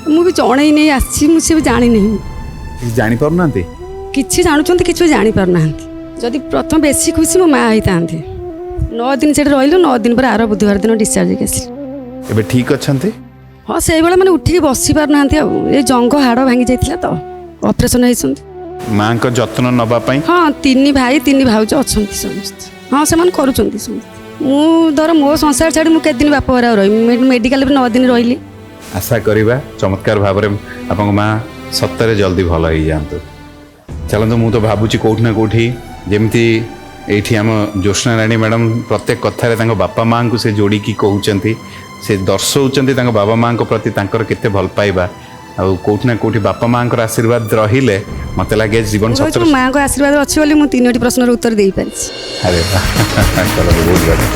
Speaker 5: ମୁଁ ବି ଜଣେଇ ନେଇ ଆସିଛି, ମୁଁ ସେ ବି ଜାଣିନାହିଁ।
Speaker 1: ଜାଣିପାରୁନାହାନ୍ତି?
Speaker 5: କିଛି ଜାଣୁଛନ୍ତି, କିଛି ବି ଜାଣିପାରୁନାହାନ୍ତି। ଯଦି ପ୍ରଥମେ ବେଶୀ ଖୁସି ମୋ ମା ହେଇଥାନ୍ତି। 9 ଦିନ ସେଠି ରହିଲୁ, 9 ଦିନ ପରେ ଆର ବୁଧବାର ଦିନ ଡିସଚାର୍ଜ ହେଇକି ଆସିଲୁ।
Speaker 1: ଏବେ ଠିକ୍ ଅଛନ୍ତି?
Speaker 5: ହଁ, ସେଇଭଳିଆ ମାନେ ଉଠିକି ବସି ପାରୁନାହାନ୍ତି। ଆଉ ଏ ଜଙ୍ଘ ହାଡ଼ ଭାଙ୍ଗି ଯାଇଥିଲା ତ, ଅପରେସନ୍ ହେଇଛନ୍ତି।
Speaker 1: ମାଙ୍କ ଯତ୍ନ ନେବା ପାଇଁ?
Speaker 5: ହଁ, 3 ଭାଇ 3 ଭାଉଜ ଅଛନ୍ତି ସମସ୍ତେ। ହଁ, ସେମାନେ କରୁଛନ୍ତି ସମସ୍ତେ। ମୁଁ ଧର ମୋ ସଂସାର ଛାଡ଼ି ମୁଁ କେତେ ଦିନ ବାପ ଘରେ ଆଉ ରହିବି? ମେଡ଼ିକାଲରେ 9 ଦିନ ରହିଲି।
Speaker 1: ଆଶା କରିବା ଚମତ୍କାର ଭାବରେ ଆପଣଙ୍କ ମା ସତରେ ଜଲ୍ଦି ଭଲ ହେଇଯାଆନ୍ତୁ। ଚାଲନ୍ତୁ, ମୁଁ ତ ଭାବୁଛି କେଉଁଠି ନା କେଉଁଠି ଯେମିତି ଏଇଠି ଆମ ଜ୍ୟୋତ୍ସ୍ନାରାଣୀ ମ୍ୟାଡ଼ାମ୍ ପ୍ରତ୍ୟେକ କଥାରେ ତାଙ୍କ ବାପା ମାଆଙ୍କୁ ସେ ଯୋଡ଼ିକି କହୁଛନ୍ତି, ସେ ଦର୍ଶଉଛନ୍ତି ତାଙ୍କ ବାବା ମାଆଙ୍କ ପ୍ରତି ତାଙ୍କର କେତେ ଭଲ ପାଇବା। ଆଉ କେଉଁଠି ନା କେଉଁଠି ବାପା ମାଆଙ୍କର ଆଶୀର୍ବାଦ ରହିଲେ ମୋତେ ଲାଗେ ଜୀବନ ସତରେ।
Speaker 5: ମାଆଙ୍କ ଆଶୀର୍ବାଦ ଅଛି ବୋଲି ମୁଁ 3ଟି ପ୍ରଶ୍ନର ଉତ୍ତର ଦେଇପାରିଛି।
Speaker 1: ଆରେ ଚାଲନ୍ତୁ, ବହୁତ ବଢ଼ିଆ।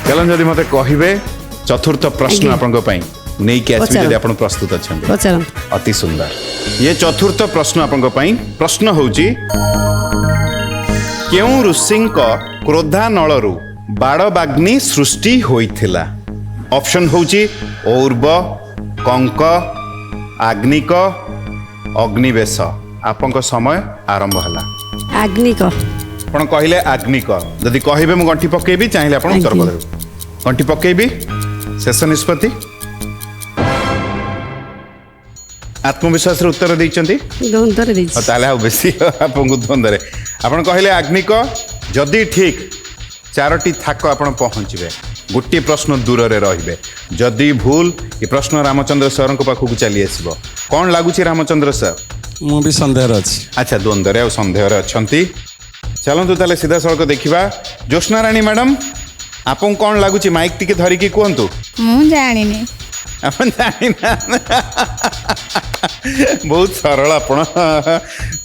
Speaker 1: ଚାଲନ୍ତୁ, ଯଦି ମୋତେ କହିବେ ଚତୁର୍ଥ ପ୍ରଶ୍ନ ଆପଣଙ୍କ ପାଇଁ ନେଇକି ଆସିବି, ଯଦି ଆପଣ ପ୍ରସ୍ତୁତ ଅଛନ୍ତି।
Speaker 5: ପଚାରନ୍ତୁ।
Speaker 1: ଅତି ସୁନ୍ଦର। ଇଏ ଚତୁର୍ଥ ପ୍ରଶ୍ନ ଆପଣଙ୍କ ପାଇଁ। ପ୍ରଶ୍ନ ହେଉଛି, କେଉଁ ଋଷିଙ୍କ କ୍ରୋଧାନଳରୁ ବାଡ଼ବାଗ୍ନି ସୃଷ୍ଟି ହୋଇଥିଲା? ଅପସନ୍ ହେଉଛି ଔର୍ବ, କଙ୍କ, ଆଗ୍ନିକ, ଅଗ୍ନିବେଶ। ଆପଣଙ୍କ ସମୟ ଆରମ୍ଭ ହେଲା।
Speaker 5: ଆଗ୍ନିକ।
Speaker 1: ଆପଣ କହିଲେ ଆଗ୍ନିକ। ଯଦି କହିବେ ମୁଁ ଗଣ୍ଠି ପକେଇବି, ଚାହିଁଲେ ଆପଣ ଉତ୍ତର
Speaker 5: ଆଜ୍ଞା।
Speaker 1: କରିବେ। ଗଣ୍ଠି ପକେଇବି, ଶେଷ ନିଷ୍ପତ୍ତି। ଆତ୍ମବିଶ୍ୱାସରେ ଉତ୍ତର ଦେଇଛନ୍ତି?
Speaker 5: ଦ୍ୱନ୍ଦ୍ୱରେ ଦେଇଛି।
Speaker 1: ତାହେଲେ ଆଉ ବେଶୀ ଆପଣଙ୍କୁ ଦ୍ୱନ୍ଦ୍ୱରେ। ଆପଣ କହିଲେ ଆଗ୍ନିକ। ଯଦି ଠିକ୍, 4ଟି ଥାକ ଆପଣ ପହଞ୍ଚିବେ, ଗୋଟିଏ ପ୍ରଶ୍ନ ଦୂରରେ ରହିବେ। ଯଦି ଭୁଲ, ଏ ପ୍ରଶ୍ନ ରାମଚନ୍ଦ୍ର ସାର୍ଙ୍କ ପାଖକୁ ଚାଲି ଆସିବ। କ'ଣ ଲାଗୁଛି ରାମଚନ୍ଦ୍ର ସାର୍?
Speaker 4: ମୁଁ ବି ସନ୍ଦେହରେ ଅଛି।
Speaker 1: ଆଚ୍ଛା, ଦ୍ୱନ୍ଦ୍ୱରେ ଆଉ ସନ୍ଦେହରେ ଅଛନ୍ତି। ଚାଲନ୍ତୁ ତାହେଲେ ସିଧାସଳଖ ଦେଖିବା। ଜ୍ୟୋତ୍ସ୍ନାରାଣୀ ମ୍ୟାଡ଼ାମ୍, ଆପଣଙ୍କୁ କ'ଣ ଲାଗୁଛି? ମାଇକ୍ ଟିକେ ଧରିକି କୁହନ୍ତୁ।
Speaker 3: ମୁଁ ଜାଣିନି।
Speaker 1: ଆପଣ ଜାଣିନା? ବହୁତ ସରଳ ଆପଣ,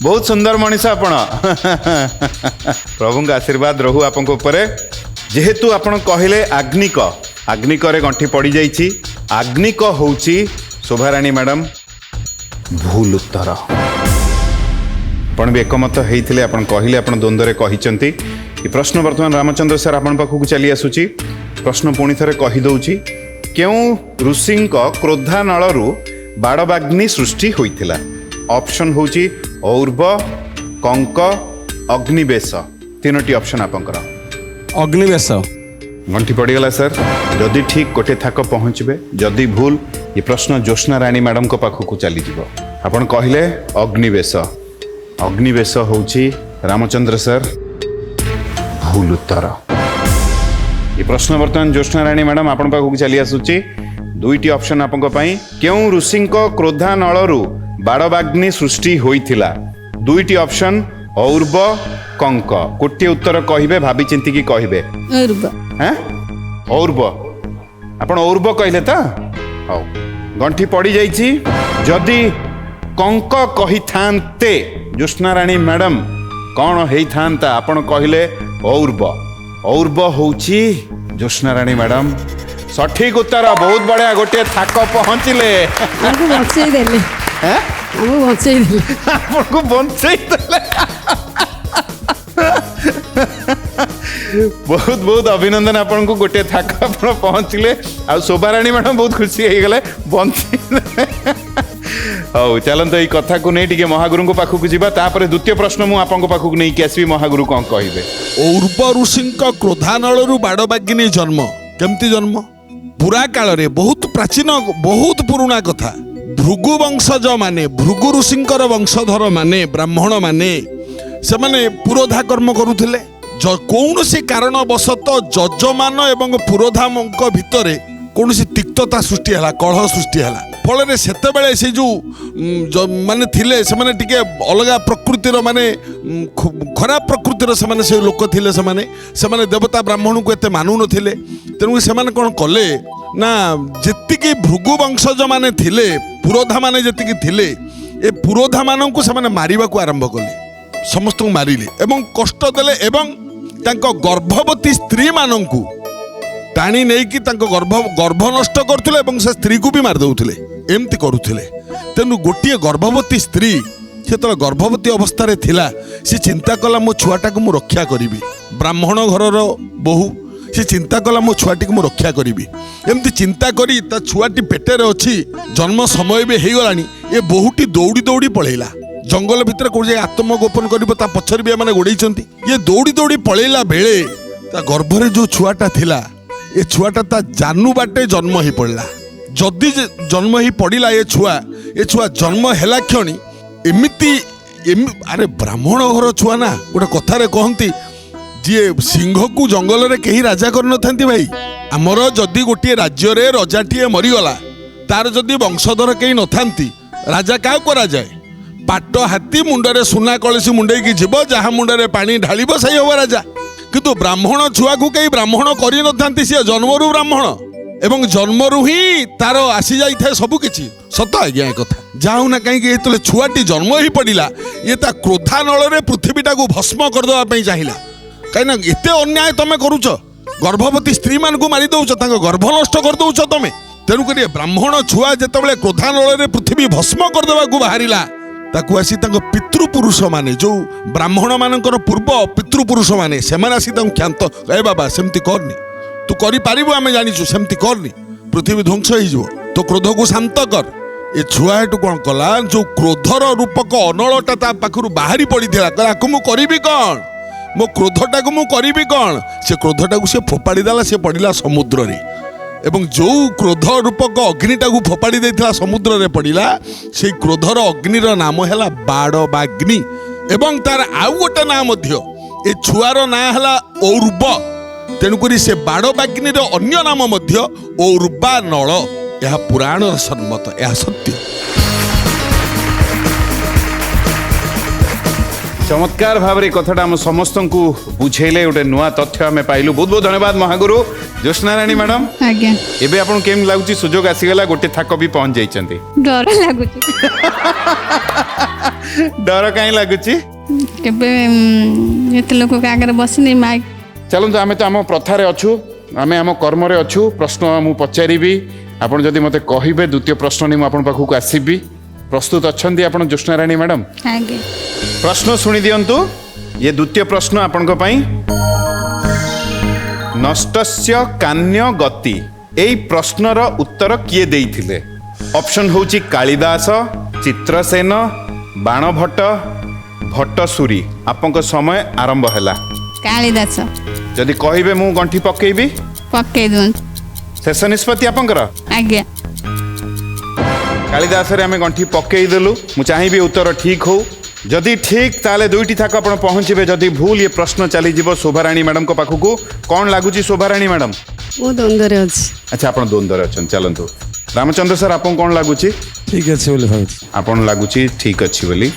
Speaker 1: ବହୁତ ସୁନ୍ଦର ମଣିଷ ଆପଣ। ପ୍ରଭୁଙ୍କ ଆଶୀର୍ବାଦ ରହୁ ଆପଣଙ୍କ ଉପରେ। जेहेतु आपण कहले आग्निक आग्निकरे गंठी पड़ी जाइछि आग्निक होउछि शोभाराणी मैडम भूल उत्तर आपण भी एकमत होइथिले आपण कहले आपण द्वंद्व कहिचंती ये प्रश्न वर्तमान रामचंद्र सर आपण पाखु चली आसुची प्रश्न पुणी थरे कहि दउची केउ ऋषिंक क्रोधानळरू बाड़बाग्नि सृष्टि होइथिला ऑप्शन होउची और्व कंक अग्निवेश तीनोटी ऑप्शन आपनकर
Speaker 4: अग्निवेश
Speaker 1: गंठी पड़गला सर जदि ठीक गोटे थाक पहुँचे जदि भूल ये प्रश्न ज्योत्स्ना राणी मैडम को पाखक चली आपण कहले अग्निवेश अग्निवेश होउची रामचंद्र सर भूल उत्तर ये प्रश्न वर्तमान ज्योत्स्ना राणी मैडम आपण पाखक चली आसुची दुईटी ऑप्शन आपंक पई केउ ऋषिंक क्रोधानळरू बाड़बाग्नि सृष्टि होइथिला दुईटी ऑप्शन और्व कंक गोटे उत्तर कहिबे भाबी चिंती की कहिबे हैं और्व आपण और्व कहले त हौ गंठी पड़ी जाइछि जदि कंक कहि थांते ज्योत्स्ना राणी मैडम कौन हेई थांता आपण कहले और्व और्व होउछि ज्योत्स्ना राणी मैडम सठिक उत्तर बहुत बढ़िया गोटे थाक पहुंचले
Speaker 5: हमको बंचेई देले
Speaker 1: हैं
Speaker 5: हमको बंचेई देले
Speaker 1: आपको बंचेई देले बहुत बहुत अभिनंदन आपन को गोटे थाक आपण पहुंचले आ शोभाराणी मैडम बहुत खुशी हो गले बंची हौ चलंत ई कथा को नहीं टिके महागुरु को पाखु को जीवा तापर द्वितीय प्रश्न मु आपन को पाखु नहीं केसबी महागुरु कोन कहिबे
Speaker 2: और्व ऋषिंक क्रोधानळरू बाड़बाग्नि जन्म केमती जन्म पुरा काल रे बहुत प्राचीन बहुत पुराना कथा भृगु वंशज माने भृगु ऋषिंकर वंशधर माने ब्राह्मण माने से माने पुरोधा कर्म करुथिले कौन सी कारणवशत जजमान एवं पुरोधामक भितर कौन सी तिक्तता सृष्टि है कलह सृष्टि है फल से से जो माने थिले से माने टिके अलगा प्रकृतिर माने खराब प्रकृतिर से माने से लोक थिले से माने देवता ब्राह्मण को एते मानु नथिले तेणु से माने कोन कले ना जेतिकी भृगु वंशज माने थिले पुरोधा माने जेतिकी थिले ए पुरोधा माननकु से माने मारिबा को आरंभ कले समस्त को मारिले एवं कष्ट देले एवं तांको गर्भवती स्त्री माननकु टाणी नहीं कि गर्भ नष्ट करथुले एवं से स्त्री को भी मार दउथुले एमती करुथुले तेनु गोटिए गर्भवती स्त्री से तो गर्भवती अवस्था रे थिला से चिंता कला मो छुआटा को मु रक्षा करिवि ब्राह्मण घरर बहु से चिंता कला मो छुआटी को मु रक्षा करिवि एमती चिंता करी ता छुआटी पेटे रे अछि जन्म समय भी हेई गलानी ए बहुटी दौड़ी दौड़ी पळेला जंगल भितर को जे आत्मगोपन करिवो ता पछर भी माने गोडैचंती ये दौड़ी दौड़ी पळेला बेले ता गर्भरे जो छुआटा थिला ए छुआटा ता जानू बाटे जन्म ही पड़ला जदि जन्म ही पड़ला ए छुआ जन्म हैला क्षणी एमिति अरे ब्राह्मण घर छुआ ना गोटे कथारे कहती जी सिंह को जंगल रे कहीं राजा कर नथांती भाई आमर जदि गोटे राज्य रे रजाटीए मरीगला तार जदि वंशधर कहीं नथांती राजा क्या करा जाए पाट हाथी मुंडरे सुना कलसी मुंडे जीव जहाँ मुंडरे पानी ढालिब सही हम राजा किंतु ब्राह्मण छुआ को कई ब्राह्मण करि नथांती सी जन्मरू ब्राह्मण एवं जन्मरू ही तार आसी जाई थे सब किछि सत आज्ञा कथा जाऊ ना कहीं ये छुआटी जन्म ही पड़िला ये ता क्रोधानल रे पृथ्वीटा को भस्म कर देवा पई चाहिला कहीं एते अन्याय तमे करूछ गर्भवती स्त्री मान को मारी दउछ तांको गर्भ नष्ट कर दउछ तमे तेनु करी ब्राह्मण छुआ जेतेबेले क्रोधानल रे पृथ्वी भस्म कर देवा को बाहरिला ताकू आसी तांको पितृपुरुष माने जो ब्राह्मण मानकर पूर्व पितृपुरुष माने सेमाने आसी तांको ख्यात ए बाबा सेमती करनी तू करि पारिबो आमे जानिछु सेमती करनी पृथ्वी ध्वंस हो जिवो तो क्रोध को शांत कर ए छुआ हेटु कोन कला जो क्रोधर रूपक अनलटा ता पाखरु बाहरी पड़ीथिला कला को मु करिबी कोन मो क्रोधटा को मु करिबी कोन से क्रोधटा को से फोपाड़ी देला से पड़िला समुद्र रे एवं जो क्रोध रूपक अग्निटा को फोपाड़ी देथिला समुद्र रे पड़िला से क्रोधर अग्निर नाम हैला बाड़बाग्नि एवं तार आउ गोटे नाम मध्य ए छुआर ना हैला और्व तेणुकरी से बाड़बाग्निर अन्य नाम मध्य और्वानल यह पुराण सम्मत यह सत्य
Speaker 1: चमत्कार भाव रे कथाटा हम समस्त को बुझेले गोटे नुआ तथ्य आम पाइलु बहुत बहुत धन्यवाद महागुरु ज्योत्स्ना राणी मैडम
Speaker 3: आज्ञा
Speaker 1: एबे आपन केम लागुची सुजोग आसीगला गोटे थाक भी पहुंच जाइचंती
Speaker 3: डर लागुची
Speaker 1: डर काई लागुची
Speaker 3: केबे एते लोक के आगे बसिनी माइक
Speaker 1: चलतु आम तो आम प्रथार अच्छु आम आम कर्म अच्छु प्रश्न मु पचारि आपड़ जदि मत कहे द्वितीय प्रश्न नहीं मुझे पाखक आसबि प्रस्तुत अच्छा आप ज्योत्स्नाराणी मैडम
Speaker 3: आगे
Speaker 1: प्रश्न शुणी दिंतु ये द्वितीय प्रश्न आपण नष्टस्य कान्य गति एई प्रश्नर उत्तर किए देइथिले ऑप्शन होची कालिदास चित्रसेन बाणभट्ट भट्टसुरी आपंक समय आरंभ हैला
Speaker 3: कालिदास
Speaker 1: जदि कहिबे मु गंठी पकेइबी
Speaker 3: पक्के दुन
Speaker 1: शेष निष्पत्ति आपंकर
Speaker 3: आगे
Speaker 1: कालिदास रे आमे गंठी पकेइ देलु मु चाहिबी उत्तर ठीक हो जदि ठीक ताले दुईटी थाक आपण पहुँचे जदि भूल ये प्रश्न चली जीवो शोभाराणी मैडम को पाखकू कौन लागुची शोभाराणी मैडम
Speaker 5: ମୁଁ ଦ୍ୱନ୍ଦ୍ୱରେ ଅଛି
Speaker 1: अच्छा आपण द्वंद्व अच्छा चलतु रामचंद्र सर आपन कौन लागुची
Speaker 4: ଠିକ୍ ଅଛି ବୋଲି ଭାବୁଛି
Speaker 1: आपण लागुची ठीक अच्छी बोली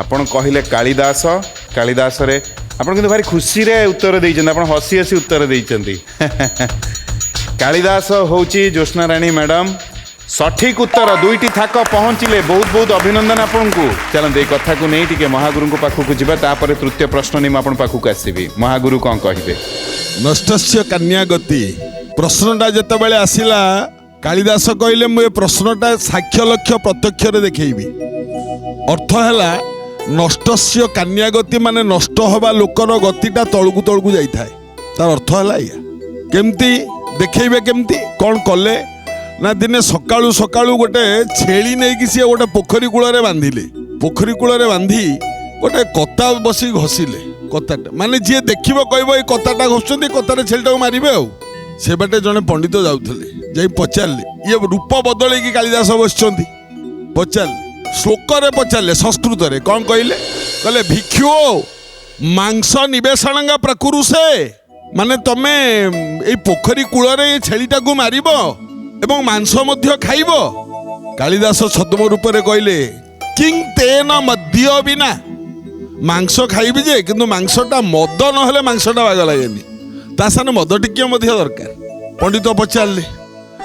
Speaker 1: आपण कहले कालिदास कालिदास रे आपण किंतु भारी खुशी रे उत्तर देइछन आपण हसी हसी उत्तर देइछन्ती कालिदास होची ज्योत्स्नाराणी मैडम सठिक उत्तर दुईटी थाक पहुँचले बहुत बहुत अभिनंदन आपन को चलते एक कथा को नहीं टिके महागुरु को पाखक जीवा तापर तृतीय प्रश्न नहीं आपण पाखक आसीबी महागुरु कौन कहिबे
Speaker 2: नष्टस्य कन्या गति प्रश्नटा जितेबाला आसला कालिदास कहले मुझे प्रश्नटा साक्ष्य लक्ष्य प्रत्यक्ष देखी अर्थ है नष्टस्य कन्या गति माने नष्ट हवा लोकर गतिटा तलकू तलकू जाए तार अर्थ है या केमती देखेबे केमती कौन कले ना दिने सकाळू सकाळू गोटे छेली नहीं कि सी गोटे पोखरी कूल बांधिले पोखरी कूल बांधि गोटे कता बसी घषिले कताटा माने जी देखिबो कहबो ए कताटा घषुचंती कतारे छेलटा को मारिबे आ से बाटे जने पंडित जाउथले जाई पचारले ये रूप बदले कि कालिदास बसचंती पचारले श्लोक रे पचारले संस्कृत रे कौन कहले कहले भिक्षु मांस निवेशनंगा प्रकुरुसे माने तमे ए पोखरी कूल रे छेलीटा को मारिबो एवं मांस मध्य खाइब कालिदास छद्म रूप रे कहले किंग तेन मद्य बिना मांस खाइबी जे किंतु मांसटा मद नहेले मांसटा बाग लागेनी ता साने मद टिके मध्य दरकार पंडित पचारले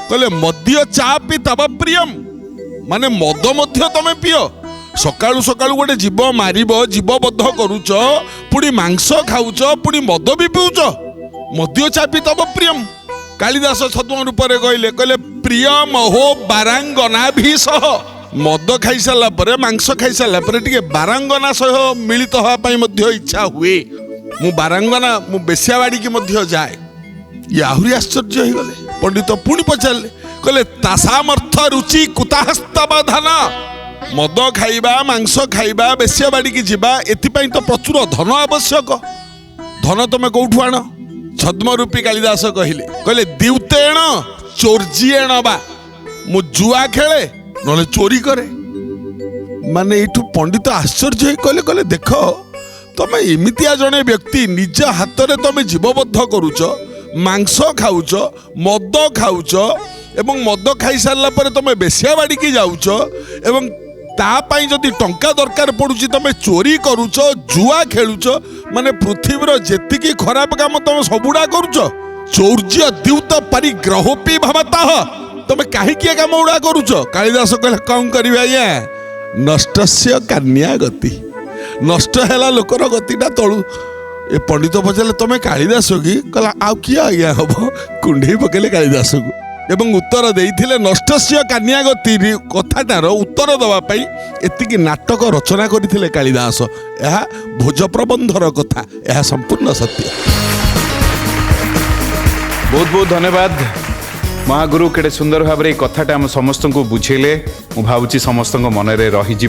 Speaker 2: कहले मद्य चापी तब प्रियम माने मद मध्य तमे पियो सकाळू सकाळू गोटे जीव मारिब जीवबद्ध करूच पुणी मांस खाऊच पुणी मद भी पिउच मद्य चापी तब प्रियम कालिदास छद्म रूप रे कहले कहले प्रिय महो बारांगना भी सह मद खाई सारा पर मांस खाई सारा पर टिके बारांगना सह मिलित होगा पाई मध्य इच्छा हुए मु बारांगना मु बेसियावाड़ी की मध्य जाए ये आहुरी आश्चर्य हो गले पंडित पुणी पचारे कहले तासामर्थ रुचि कुताहस्तबधन मद खाइबा मांस खाइबा बेसियावाड़ी की जीवा एथिपाई तो प्रचुर धन आवश्यक धन तमे कोठु आण छद्म रूपी कालिदास कहले कहले दिउतेण चोरजीएण बा मु जुआ खेले नले चोरी करे माने एठू पंडित आश्चर्य कहले कहले देख तमे एमितिया जने व्यक्ति निज हाथ रे तमे जीवबद्ध करूच मांस खाऊच मद खाऊच एवं मद खाई सारला पर तमे बेसियाबाड़ी की जाऊच एवं तापाई जदि टंका दरकार पड़ुची तमे चोरी करूच जुआ खेलुच माने पृथ्वीर जेतिकी खराब काम तमे सबुडा करूच चौर्य द्यूत परिग्रहोपी भवतः तमे काहे किया काम उडा करूच कालिदास कहले कौन करिवे आज्ञा नष्टस्य कन्या गति नष्ट हैला लोकर गतिटा तळु ए पंडित पचारे तमे कालिदास की कहला आ किया आज्ञा हबो कुंडे पकेले कालिदास को एवं उत्तर देइथिले नष्टस्य कन्या गति कथाटार उत्तर दवा पई एतिकी नाटक रचना करथिले कालिदास एहा भोज प्रबंधर कथा एहा संपूर्ण सत्य
Speaker 1: बहुत बहुत धन्यवाद महागुरु केड़े सुंदर भाव में कथाटा आम समस्त को बुझेले मु भावुची समस्त मन में रही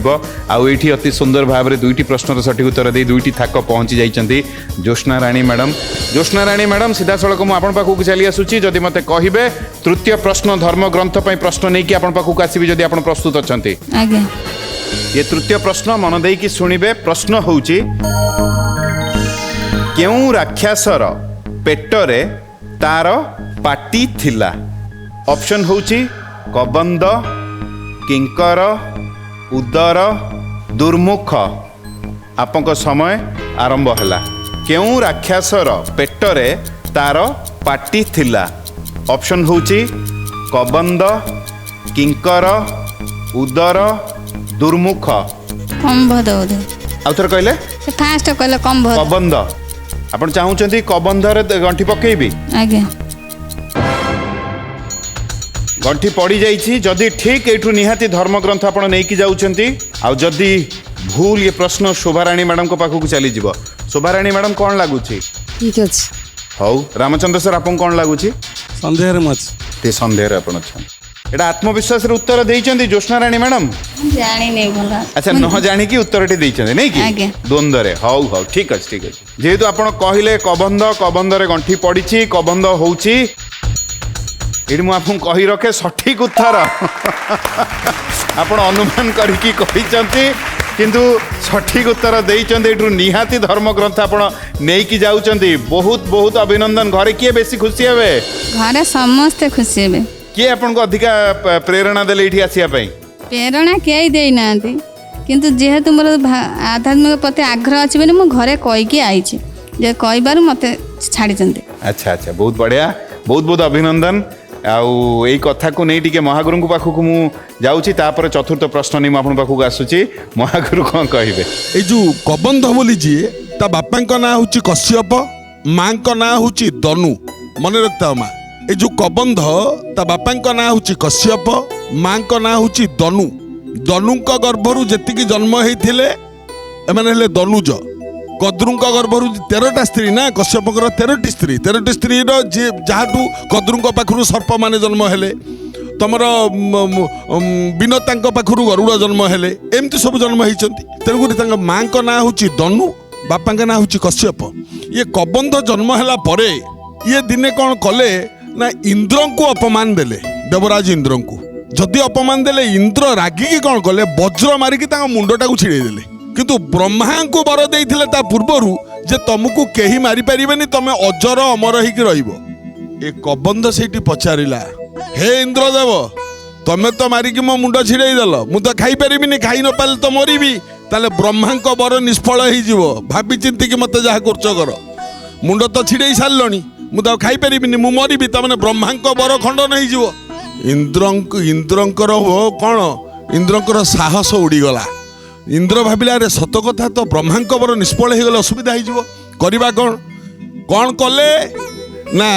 Speaker 1: आउ ये अति सुंदर भाव में दुईटी प्रश्नर सठिक उत्तर दे दुईटी थाक पहुँची जाइछन्ती ज्योत्स्नाराणी मैडम सीधा सड़क मुझे पाखक चली आसूची जदि मते कहिबे तृतीय प्रश्न धर्म ग्रंथ पर प्रश्न नहीं कि पाखक आसबि जदि आप प्रस्तुत अछन्ती
Speaker 3: आगे
Speaker 1: ये तृतीय प्रश्न मन देकी शुणिबे प्रश्न होउची केउ राक्षसर पेटरे तार पाटी थिला ऑप्शन होची कबंद किंकर उदर दुर्मुख आपंक समय आरंभ हैला केउ राक्षसर पेटरे तार पाटी थिला ऑप्शन होची कबंद किंकर उदर दुर्मुख
Speaker 3: कंभ दौद
Speaker 1: आउ थोर कहले
Speaker 3: फास्ट कहले कंभ
Speaker 1: कबंद ଆପଣ ଚାହୁଁଛନ୍ତି କବନ୍ଧରେ ଗଣ୍ଠି ପକେଇବି?
Speaker 3: ଆଜ୍ଞା
Speaker 1: ଗଣ୍ଠି ପଡ଼ି ଯାଇଛି। ଯଦି ଠିକ୍ ଏଇଠୁ ନିହାତି ଧର୍ମଗ୍ରନ୍ଥ ଆପଣ ନେଇକି ଯାଉଛନ୍ତି। ଆଉ ଯଦି ଭୁଲ ଏ ପ୍ରଶ୍ନ ଶୋଭାରାଣୀ ମ୍ୟାଡ଼ାମଙ୍କ ପାଖକୁ ଚାଲିଯିବ। ଶୋଭାରାଣୀ ମ୍ୟାଡ଼ାମ କ'ଣ ଲାଗୁଛି?
Speaker 5: ଠିକ୍ ଅଛି।
Speaker 1: ହଉ ରାମଚନ୍ଦ୍ର ସାର୍ ଆପଣଙ୍କୁ କ'ଣ ଲାଗୁଛି?
Speaker 4: ସନ୍ଦେହରେ ମୁଁ ଅଛି।
Speaker 1: ଟିକେ ସନ୍ଦେହରେ ଆପଣ ଅଛନ୍ତି। ଏଇଟା ଆତ୍ମବିଶ୍ୱାସରେ ଉତ୍ତର ଦେଇଛନ୍ତି ଜ୍ୟୋତ୍ସ୍ନାରାଣୀ ମ୍ୟାଡ଼ାମ?
Speaker 3: ଜାଣିନି ଭଲ।
Speaker 1: ଆଚ୍ଛା ନ ଜାଣିକି ଉତ୍ତରଟି ଦେଇଛନ୍ତି ନାଇଁ କି?
Speaker 3: ଆଜ୍ଞା।
Speaker 1: ଦ୍ୱନ୍ଦ୍ୱରେ। ହଉ ହଉ ଠିକ୍ ଅଛି ଠିକ୍ ଅଛି। ଯେହେତୁ ଆପଣ କହିଲେ କବନ୍ଧରେ ଗଣ୍ଠି ପଡ଼ିଛି, କବନ୍ଧ ହଉଛି, ଏଇଠି ମୁଁ ଆପଣଙ୍କୁ କହି ରଖେ ସଠିକ୍ ଉତ୍ତର ଆପଣ ଅନୁମାନ କରିକି କହିଛନ୍ତି, କିନ୍ତୁ ସଠିକ୍ ଉତ୍ତର ଦେଇଛନ୍ତି। ଏଇଠୁ ନିହାତି ଧର୍ମଗ୍ରନ୍ଥ ଆପଣ ନେଇକି ଯାଉଛନ୍ତି। ବହୁତ ବହୁତ ଅଭିନନ୍ଦନ। ଘରେ କିଏ ବେଶୀ ଖୁସି ହେବେ?
Speaker 3: ଘରେ ସମସ୍ତେ ଖୁସି ହେବେ।
Speaker 1: କିଏ ଆପଣଙ୍କୁ ଅଧିକା ପ୍ରେରଣା ଦେଲେ ଏଇଠି ଆସିବା ପାଇଁ?
Speaker 3: ପ୍ରେରଣା କେହି ଦେଇନାହାନ୍ତି, କିନ୍ତୁ ଯେହେତୁ ମୋର ଆଧ୍ୟାତ୍ମିକ ପ୍ରତି ଆଗ୍ରହ ଅଛି ବୋଲି ମୁଁ ଘରେ କହିକି ଆଇଛି, ଯେ କହିବାରୁ ମୋତେ ଛାଡ଼ିଛନ୍ତି।
Speaker 1: ଆଚ୍ଛା ଆଚ୍ଛା, ବହୁତ ବଢ଼ିଆ, ବହୁତ ବହୁତ ଅଭିନନ୍ଦନ। ଆଉ ଏଇ କଥାକୁ ନେଇ ଟିକେ ମହାଗୁରୁଙ୍କ ପାଖକୁ ମୁଁ ଯାଉଛି, ତାପରେ ଚତୁର୍ଥ ପ୍ରଶ୍ନ ନେଇ ମୁଁ ଆପଣଙ୍କ ପାଖକୁ ଆସୁଛି। ମହାଗୁରୁ କ'ଣ କହିବେ?
Speaker 2: ଏଇ ଯୋଉ କବନ୍ଧ ବୋଲି ଯିଏ, ତା ବାପାଙ୍କ ନାଁ ହଉଛି କଶ୍ୟପ, ମାଙ୍କ ନାଁ ହଉଛି ଦନୁ। ମନେ ରଖିଥାଅ ମା। ଏଇ ଯୋଉ କବନ୍ଧ, ତା ବାପାଙ୍କ ନାଁ ହଉଛି କଶ୍ୟପ, ମାଙ୍କ ନାଁ ହଉଛି ଦନୁ। ଦନୁଙ୍କ ଗର୍ଭରୁ ଯେତିକି ଜନ୍ମ ହେଇଥିଲେ ଏମାନେ ହେଲେ ଦନୁଜ। କଦ୍ରୁଙ୍କ ଗର୍ଭରୁ 13ଟା ସ୍ତ୍ରୀ ନା, କଶ୍ୟପଙ୍କର 13ଟି ସ୍ତ୍ରୀ। 13ଟି ସ୍ତ୍ରୀର ଯିଏ ଯାହାଠୁ କଦ୍ରୁଙ୍କ ପାଖରୁ ସର୍ପମାନେ ଜନ୍ମ ହେଲେ, ତମର ବିନତାଙ୍କ ପାଖରୁ ଗରୁଡ଼ ଜନ୍ମ ହେଲେ, ଏମିତି ସବୁ ଜନ୍ମ ହେଇଛନ୍ତି। ତେଣୁକରି ତାଙ୍କ ମାଙ୍କ ନାଁ ହେଉଛି ଦନୁ, ବାପାଙ୍କ ନାଁ ହେଉଛି କଶ୍ୟପ। ଇଏ କବନ୍ଧ ଜନ୍ମ ହେଲା ପରେ ଇଏ ଦିନେ କ'ଣ କଲେ ନା, ଇନ୍ଦ୍ରଙ୍କୁ ଅପମାନ ଦେଲେ, ଦେବରାଜ ଇନ୍ଦ୍ରଙ୍କୁ। ଯଦି ଅପମାନ ଦେଲେ, ଇନ୍ଦ୍ର ରାଗିକି କ'ଣ କଲେ, ବଜ୍ର ମାରିକି ତାଙ୍କ ମୁଣ୍ଡଟାକୁ ଛିଡ଼େଇ ଦେଲେ। କିନ୍ତୁ ବ୍ରହ୍ମାଙ୍କୁ ବର ଦେଇଥିଲେ ତା ପୂର୍ବରୁ ଯେ ତମକୁ କେହି ମାରିପାରିବେନି, ତମେ ଅଜର ଅମର ହେଇକି ରହିବ। ଏ କବନ୍ଧ ସେଇଠି ପଚାରିଲା, ହେ ଇନ୍ଦ୍ରଦେବ, ତମେ ତ ମାରିକି ମୋ ମୁଣ୍ଡ ଛିଡ଼େଇ ଦେଲ, ମୁଁ ତ ଖାଇପାରିବିନି, ଖାଇ ନ ପାରିଲେ ତ ମରିବି। ତାହେଲେ ବ୍ରହ୍ମାଙ୍କ ବର ନିଷ୍ଫଳ ହେଇଯିବ। ଭାବି ଚିନ୍ତିକି ମତେ ଯାହା କରୁଛ କର। ମୁଣ୍ଡ ତ ଛିଡ଼େଇ ସାରିଲଣି, ମୁଁ ତ ଖାଇପାରିବିନି, ମୁଁ ମରିବି। ତାମାନେ ବ୍ରହ୍ମାଙ୍କ ବର ଖଣ୍ଡନ ହେଇଯିବ। ଇନ୍ଦ୍ରଙ୍କର କ'ଣ, ଇନ୍ଦ୍ରଙ୍କର ସାହସ ଉଡ଼ିଗଲା। ଇନ୍ଦ୍ର ଭାବିଲା, ଆରେ ସତ କଥା ତ, ବ୍ରହ୍ମାଙ୍କ ବର ନିଷ୍ଫଳ ହେଇଗଲେ ଅସୁବିଧା ହେଇଯିବ। କରିବା କ'ଣ? କ'ଣ କଲେ ନା,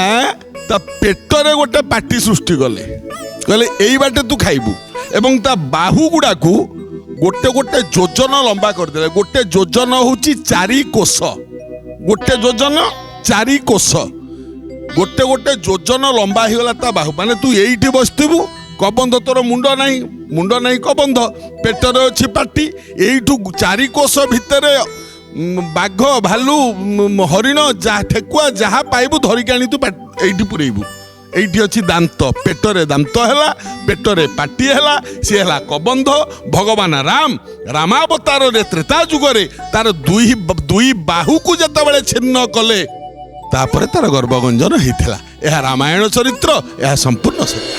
Speaker 2: ତା ପେଟରେ ଗୋଟେ ପାଟି ସୃଷ୍ଟି କଲେ। କହିଲେ ଏଇ ବାଟେ ତୁ ଖାଇବୁ, ଏବଂ ତା ବାହୁ ଗୁଡ଼ାକୁ ଗୋଟେ ଗୋଟେ ଯୋଜନ ଲମ୍ବା କରିଦେଲେ। ଗୋଟେ ଯୋଜନ ହେଉଛି 4 କୋଶ। ଗୋଟେ ଯୋଜନ 4 କୋଶ। ଗୋଟେ ଗୋଟେ ଯୋଜନ ଲମ୍ବା ହେଇଗଲା ତା ବାହୁ। ମାନେ ତୁ ଏଇଠି ବସିଥିବୁ, କବନ୍ଧ ତୋର ମୁଣ୍ଡ ନାହିଁ କବନ୍ଧ, ପେଟରେ ଅଛି ପାଟି। ଏଇଠୁ 4 କୋଶ ଭିତରେ ବାଘ, ଭାଲୁ, ହରିଣ, ଠେକୁଆ ଯାହା ପାଇବୁ ଧରିକି ଆଣି ତୁ ଏଇଠି ପୁରେଇବୁ। ଏଇଠି ଅଛି ଦାନ୍ତ, ପେଟରେ ଦାନ୍ତ ହେଲା, ପେଟରେ ପାଟି ହେଲା, ସିଏ ହେଲା କବନ୍ଧ। ଭଗବାନ ରାମାବତାରରେ ତ୍ରେତା ଯୁଗରେ ତାର ଦୁଇ ବାହୁକୁ ଯେତେବେଳେ ଛିନ୍ନ କଲେ, ତାପରେ ତାର ଗର୍ଭଗଞ୍ଜନ ହେଇଥିଲା। ଏହା ରାମାୟଣ ଚରିତ୍ର, ଏହା ସମ୍ପୂର୍ଣ୍ଣ ସତ୍ୟ।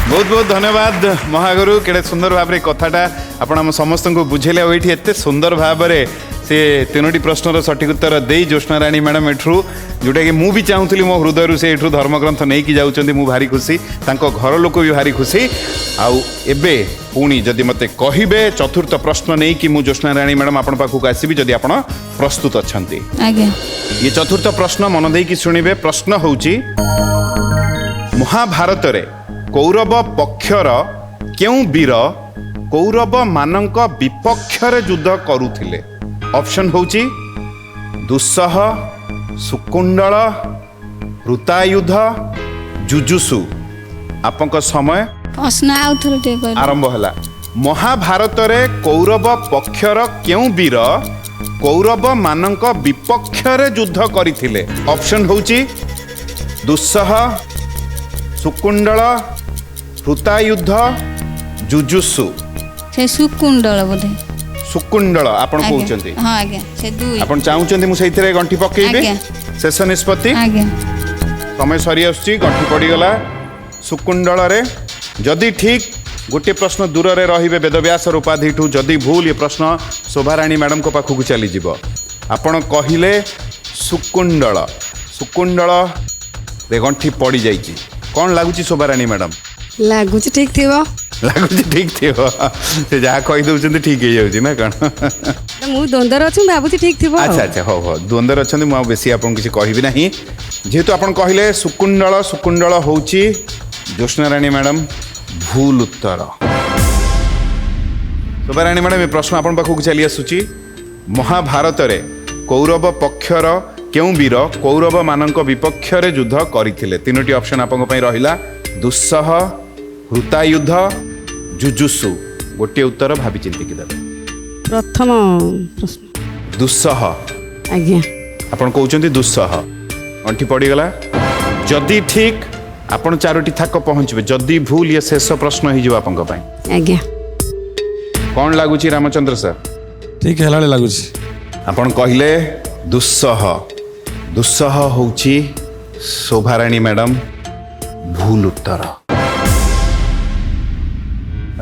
Speaker 1: ବହୁତ ବହୁତ ଧନ୍ୟବାଦ ମହାଗୁରୁ। କେଡ଼େ ସୁନ୍ଦର ଭାବରେ କଥାଟା ଆପଣ ଆମ ସମସ୍ତଙ୍କୁ ବୁଝେଇଲେ। ଆଉ ଏଇଠି ଏତେ ସୁନ୍ଦର ଭାବରେ ସେ 3ଟି ପ୍ରଶ୍ନର ସଠିକ୍ ଉତ୍ତର ଦେଇ ଜ୍ୟୋତ୍ସ୍ନାରାଣୀ ମ୍ୟାଡ଼ାମ୍ ଏଠୁ, ଯେଉଁଟାକି ମୁଁ ବି ଚାହୁଁଥିଲି ମୋ ହୃଦୟରୁ, ସେ ଏଠୁ ଧର୍ମଗ୍ରନ୍ଥ ନେଇକି ଯାଉଛନ୍ତି। ମୁଁ ଭାରି ଖୁସି, ତାଙ୍କ ଘର ଲୋକ ବି ଭାରି ଖୁସି। ଆଉ ଏବେ ପୁଣି ଯଦି ମୋତେ କହିବେ, ଚତୁର୍ଥ ପ୍ରଶ୍ନ ନେଇକି ମୁଁ ଜ୍ୟୋତ୍ସ୍ନାରାଣୀ ମ୍ୟାଡ଼ାମ୍ ଆପଣଙ୍କ ପାଖକୁ ଆସିବି, ଯଦି ଆପଣ ପ୍ରସ୍ତୁତ ଅଛନ୍ତି।
Speaker 3: ଆଜ୍ଞା।
Speaker 1: ଇଏ ଚତୁର୍ଥ ପ୍ରଶ୍ନ ମନ ଦେଇକି ଶୁଣିବେ। ପ୍ରଶ୍ନ ହେଉଛି, ମହାଭାରତରେ କୌରବ ପକ୍ଷର କେଉଁ ବୀର କୌରବମାନଙ୍କ ବିପକ୍ଷରେ ଯୁଦ୍ଧ କରୁଥିଲେ? ଅପସନ୍ ହେଉଛି ଦୁଃସହ, ଶୁକୁଣ୍ଡଳ, ହୃତାୟୁଧ, ଯୁଜୁସୁ। ଆପଣଙ୍କ ସମୟ
Speaker 3: ପ୍ରଶ୍ନ ଆଉ ଥରେ ଟିକେ କହିଲେ।
Speaker 1: ଆରମ୍ଭ ହେଲା। ମହାଭାରତରେ କୌରବ ପକ୍ଷର କେଉଁ ବୀର କୌରବମାନଙ୍କ ବିପକ୍ଷରେ ଯୁଦ୍ଧ କରିଥିଲେ? ଅପସନ୍ ହେଉଛି ଦୁଃସହ, ଶୁକୁଣ୍ଡଳ, ହୃତାୟୁଧ, ଯୁଜୁସୁ।
Speaker 3: ସେ ଶୁକୁଣ୍ଡଳ ବୋଧେ।
Speaker 1: ଶୁକୁଣ୍ଡଳ ଆପଣ
Speaker 3: ଆଜ୍ଞା।
Speaker 1: କହୁଛନ୍ତି?
Speaker 3: ହଁ ଆଜ୍ଞା, ସେ 2।
Speaker 1: ଆପଣ ଚାହୁଁଛନ୍ତି ମୁଁ ସେଇଥିରେ ଗଣ୍ଠି ପକେଇବି?
Speaker 3: ଆଜ୍ଞା।
Speaker 1: ଶେଷ ନିଷ୍ପତ୍ତି।
Speaker 3: ଆଜ୍ଞା।
Speaker 1: ସମୟ ସରି ଆସୁଛି, ଗଣ୍ଠି ପଡ଼ିଗଲା ଶୁକୁଣ୍ଡଳରେ। ଯଦି ଠିକ୍, ଗୋଟିଏ ପ୍ରଶ୍ନ ଦୂରରେ ରହିବେ ବେଦବ୍ୟାସର ଉପାଧିଠୁ। ଯଦି ଭୁଲ, ଏ ପ୍ରଶ୍ନ ଶୋଭାରାଣୀ ମ୍ୟାଡ଼ାମଙ୍କ ପାଖକୁ ଚାଲିଯିବ। ଆପଣ କହିଲେ ଶୁକୁଣ୍ଡଳରେ ଗଣ୍ଠି ପଡ଼ିଯାଇଛି। କ'ଣ ଲାଗୁଛି ଶୋଭାରାଣୀ ମ୍ୟାଡ଼ାମ?
Speaker 5: ଲାଗୁଛି ଠିକ୍ ଥିବ।
Speaker 1: ଲାଗୁଛି ଠିକ୍ ଥିବ। ସେ ଯାହା କହିଦେଉଛନ୍ତି ଠିକ୍ ହେଇଯାଉଛି ନା କ'ଣ?
Speaker 5: ମୁଁ ଦ୍ୱନ୍ଦ୍ୱରେ ଅଛି ମୁଁ ଭାବୁଛି ଠିକ୍ ଥିବ ଆଉ।
Speaker 1: ଆଚ୍ଛା ଆଚ୍ଛା ହଉ ହଉ ଦ୍ୱନ୍ଦ୍ୱରେ ଅଛନ୍ତି ମୁଁ ଆଉ ବେଶୀ ଆପଣଙ୍କୁ କିଛି କହିବି ନାହିଁ ଯେହେତୁ ଆପଣ କହିଲେ ସୁକୁଣ୍ଡଳ ସୁକୁଣ୍ଡଳ ହେଉଛି ଜ୍ୟୋତ୍ସ୍ନାରାଣୀ ମ୍ୟାଡ଼ାମ୍ ଭୁଲ ଉତ୍ତର। ଶୋଭାରାଣୀ ମ୍ୟାଡ଼ାମ୍ ଏ ପ୍ରଶ୍ନ ଆପଣଙ୍କ ପାଖକୁ ଚାଲି ଆସୁଛି ମହାଭାରତରେ କୌରବ ପକ୍ଷର କେଉଁ ବୀର କୌରବମାନଙ୍କ ବିପକ୍ଷରେ ଯୁଦ୍ଧ କରିଥିଲେ? ତିନୋଟି ଅପସନ୍ ଆପଣଙ୍କ ପାଇଁ ରହିଲା ଦୁଃସହ ହୃତାୟୁଦ୍ଧ ଯୁଜୁସୁ। ଗୋଟିଏ ଉତ୍ତର ଭାବି ଚିନ୍ତିକି ଦେବେ।
Speaker 5: ପ୍ରଥମ ପ୍ରଶ୍ନ।
Speaker 1: ଦୁଃସହ
Speaker 5: ଆଜ୍ଞା
Speaker 1: ଆପଣ କହୁଛନ୍ତି ଦୁଃସହ ଅଣ୍ଠି ପଡ଼ିଗଲା। ଯଦି ଠିକ୍ ଆପଣ 4ଟି ଥାକ ପହଞ୍ଚିବେ, ଯଦି ଭୁଲ ଇଏ ଶେଷ ପ୍ରଶ୍ନ ହେଇଯିବ ଆପଣଙ୍କ ପାଇଁ।
Speaker 5: ଆଜ୍ଞା
Speaker 1: କ'ଣ ଲାଗୁଛି ରାମଚନ୍ଦ୍ର ସାର୍?
Speaker 4: ଠିକ୍ ହେଲାଣି ଲାଗୁଛି।
Speaker 1: ଆପଣ କହିଲେ ଦୁଃସହ। ଦୁଃସହ ହେଉଛି ଶୋଭାରାଣୀ ମ୍ୟାଡ଼ାମ୍ ଭୁଲ ଉତ୍ତର।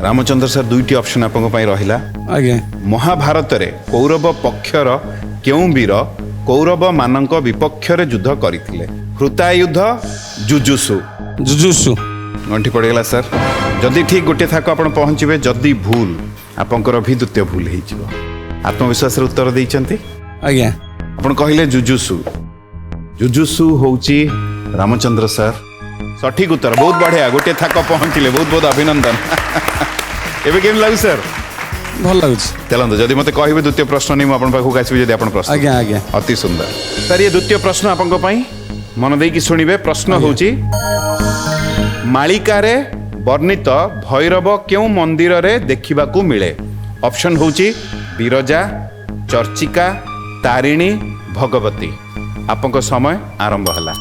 Speaker 1: ରାମଚନ୍ଦ୍ର ସାର୍ 2ଟି ଅପସନ୍ ଆପଣଙ୍କ ପାଇଁ ରହିଲା।
Speaker 4: ଆଜ୍ଞା
Speaker 1: ମହାଭାରତରେ କୌରବ ପକ୍ଷର କେଉଁ ବୀର କୌରବମାନଙ୍କ ବିପକ୍ଷରେ ଯୁଦ୍ଧ କରିଥିଲେ? ହୃତାୟୁଦ୍ଧ ଯୁଜୁସୁ।
Speaker 4: ଯୁଜୁସୁ।
Speaker 1: ଗଣ୍ଠି ପଡ଼ିଗଲା ସାର୍। ଯଦି ଠିକ୍ ଗୋଟିଏ ଥାକ ଆପଣ ପହଞ୍ଚିବେ, ଯଦି ଭୁଲ ଆପଣଙ୍କର ବି ଦ୍ୱିତୀୟ ଭୁଲ ହେଇଯିବ। ଆତ୍ମବିଶ୍ୱାସରେ ଉତ୍ତର ଦେଇଛନ୍ତି।
Speaker 4: ଆଜ୍ଞା
Speaker 1: ଆପଣ କହିଲେ ଯୁଜୁସୁ। ଯୁଜୁସୁ ହେଉଛି ରାମଚନ୍ଦ୍ର ସାର୍ ସଠିକ୍ ଉତ୍ତର। ବହୁତ ବଢ଼ିଆ, ଗୋଟିଏ ଥାକ ପହଞ୍ଚିଲେ। ବହୁତ ବହୁତ ଅଭିନନ୍ଦନ। ଏବେ କେମିତି ଲାଗୁଛି ସାର୍?
Speaker 4: ଭଲ ଲାଗୁଛି।
Speaker 1: ଚାଲନ୍ତୁ ଯଦି ମୋତେ କହିବେ ଦ୍ୱିତୀୟ ପ୍ରଶ୍ନ ନେଇ ମୁଁ ଆପଣଙ୍କ ପାଖକୁ ଆସିବି ଯଦି ଆପଣ ପ୍ରଶ୍ନ।
Speaker 4: ଆଜ୍ଞା ଆଜ୍ଞା
Speaker 1: ଅତି ସୁନ୍ଦର ସାର୍। ଇଏ ଦ୍ୱିତୀୟ ପ୍ରଶ୍ନ ଆପଣଙ୍କ ପାଇଁ, ମନ ଦେଇକି ଶୁଣିବେ। ପ୍ରଶ୍ନ ହେଉଛି ମାଳିକାରେ ବର୍ଣ୍ଣିତ ଭୈରବ କେଉଁ ମନ୍ଦିରରେ ଦେଖିବାକୁ ମିଳେ? ଅପସନ୍ ହେଉଛି ବିରଜା, ଚର୍ଚ୍ଚିକା, ତାରିଣୀ, ଭଗବତୀ। ଆପଣଙ୍କ ସମୟ ଆରମ୍ଭ ହେଲା।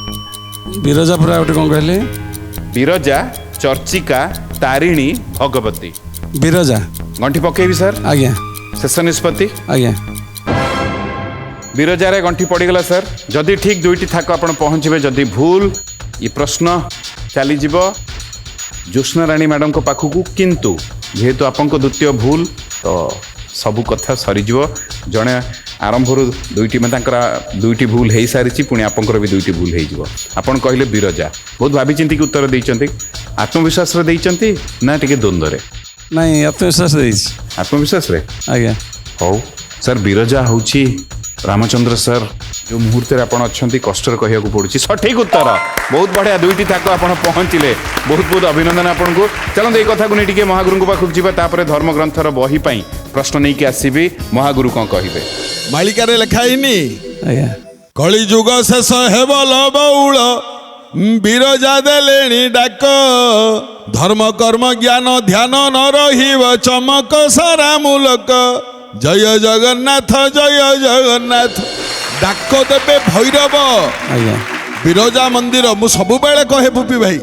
Speaker 4: ବିରଜା ପୁରା ଗୋଟେ କ'ଣ କହିଲେ?
Speaker 1: ବିରଜା, ଚର୍ଚ୍ଚିକା, ତାରିଣୀ, ଭଗବତୀ।
Speaker 4: ବିରଜା।
Speaker 1: ଗଣ୍ଠି ପକେଇବି ସାର୍?
Speaker 4: ଆଜ୍ଞା
Speaker 1: ଶେଷ ନିଷ୍ପତ୍ତି।
Speaker 4: ଆଜ୍ଞା
Speaker 1: ବିରଜାରେ ଗଣ୍ଠି ପଡ଼ିଗଲା ସାର୍। ଯଦି ଠିକ୍ 2ଟି ଥାକ ଆପଣ ପହଞ୍ଚିବେ, ଯଦି ଭୁଲ ଏ ପ୍ରଶ୍ନ ଚାଲିଯିବ ଜ୍ୟୋତ୍ସ୍ନାରାଣୀ ମ୍ୟାଡ଼ାମଙ୍କ ପାଖକୁ। କିନ୍ତୁ ଯେହେତୁ ଆପଣଙ୍କ ଦ୍ୱିତୀୟ ଭୁଲ ତ ସବୁ କଥା ସରିଯିବ। ଜଣେ ଆରମ୍ଭରୁ 2ଟି ମାନେ ତାଙ୍କର 2ଟି ଭୁଲ ହେଇସାରିଛି, ପୁଣି ଆପଣଙ୍କର ବି 2ଟି ଭୁଲ ହେଇଯିବ। ଆପଣ କହିଲେ ବିରଜା। ବହୁତ ଭାବିଚିନ୍ତିକି ଉତ୍ତର ଦେଇଛନ୍ତି। ଆତ୍ମବିଶ୍ୱାସରେ ଦେଇଛନ୍ତି ନା ଟିକେ ଦ୍ୱନ୍ଦ୍ୱରେ?
Speaker 4: ନାଇଁ ଆତ୍ମବିଶ୍ୱାସ ଦେଇଛି।
Speaker 1: ଆତ୍ମବିଶ୍ୱାସରେ।
Speaker 4: ଆଜ୍ଞା
Speaker 1: ହଉ ସାର୍, ବିରଜା ହେଉଛି ରାମଚନ୍ଦ୍ର ସାର୍ ଯେଉଁ ମୁହୂର୍ତ୍ତରେ ଆପଣ ଅଛନ୍ତି କଷ୍ଟରେ କହିବାକୁ ପଡ଼ୁଛି ସଠିକ୍ ଉତ୍ତର। ବହୁତ ବଢ଼ିଆ, 2ଟି ଥାକ ଆପଣ ପହଞ୍ଚିଲେ। ବହୁତ ବହୁତ ଅଭିନନ୍ଦନ ଆପଣଙ୍କୁ। ଚାଲନ୍ତୁ ଏଇ କଥାକୁ ନେଇ ଟିକେ ମହାଗୁରୁଙ୍କ ପାଖକୁ ଯିବା, ତାପରେ ଧର୍ମଗ୍ରନ୍ଥର ବହି ପାଇଁ ପ୍ରଶ୍ନ ନେଇକି ଆସିବି। ମହାଗୁରୁ କ'ଣ କହିବେ?
Speaker 2: ମାଳିକାରେ ଲେଖା ହେଇନି
Speaker 4: ଆଜ୍ଞା
Speaker 2: କଳିଯୁଗ ଶେଷ ହେବ ଲବଉଳ ବିରଜା ଦେଲେଣି ଡାକ ଧର୍ମ କର୍ମ ଜ୍ଞାନ ଧ୍ୟାନ ନ ରହିବ ଚମକ ସାରା ମୂଲକ ଜୟ ଜଗନ୍ନାଥ ଜୟ ଜଗନ୍ନାଥ ଡାକ ଦେବେ ଭୈରବ।
Speaker 4: ଆଜ୍ଞା
Speaker 2: ବିରଜା ମନ୍ଦିର ମୁଁ ସବୁବେଳେ କହେ ଭୂପି ଭାଇ,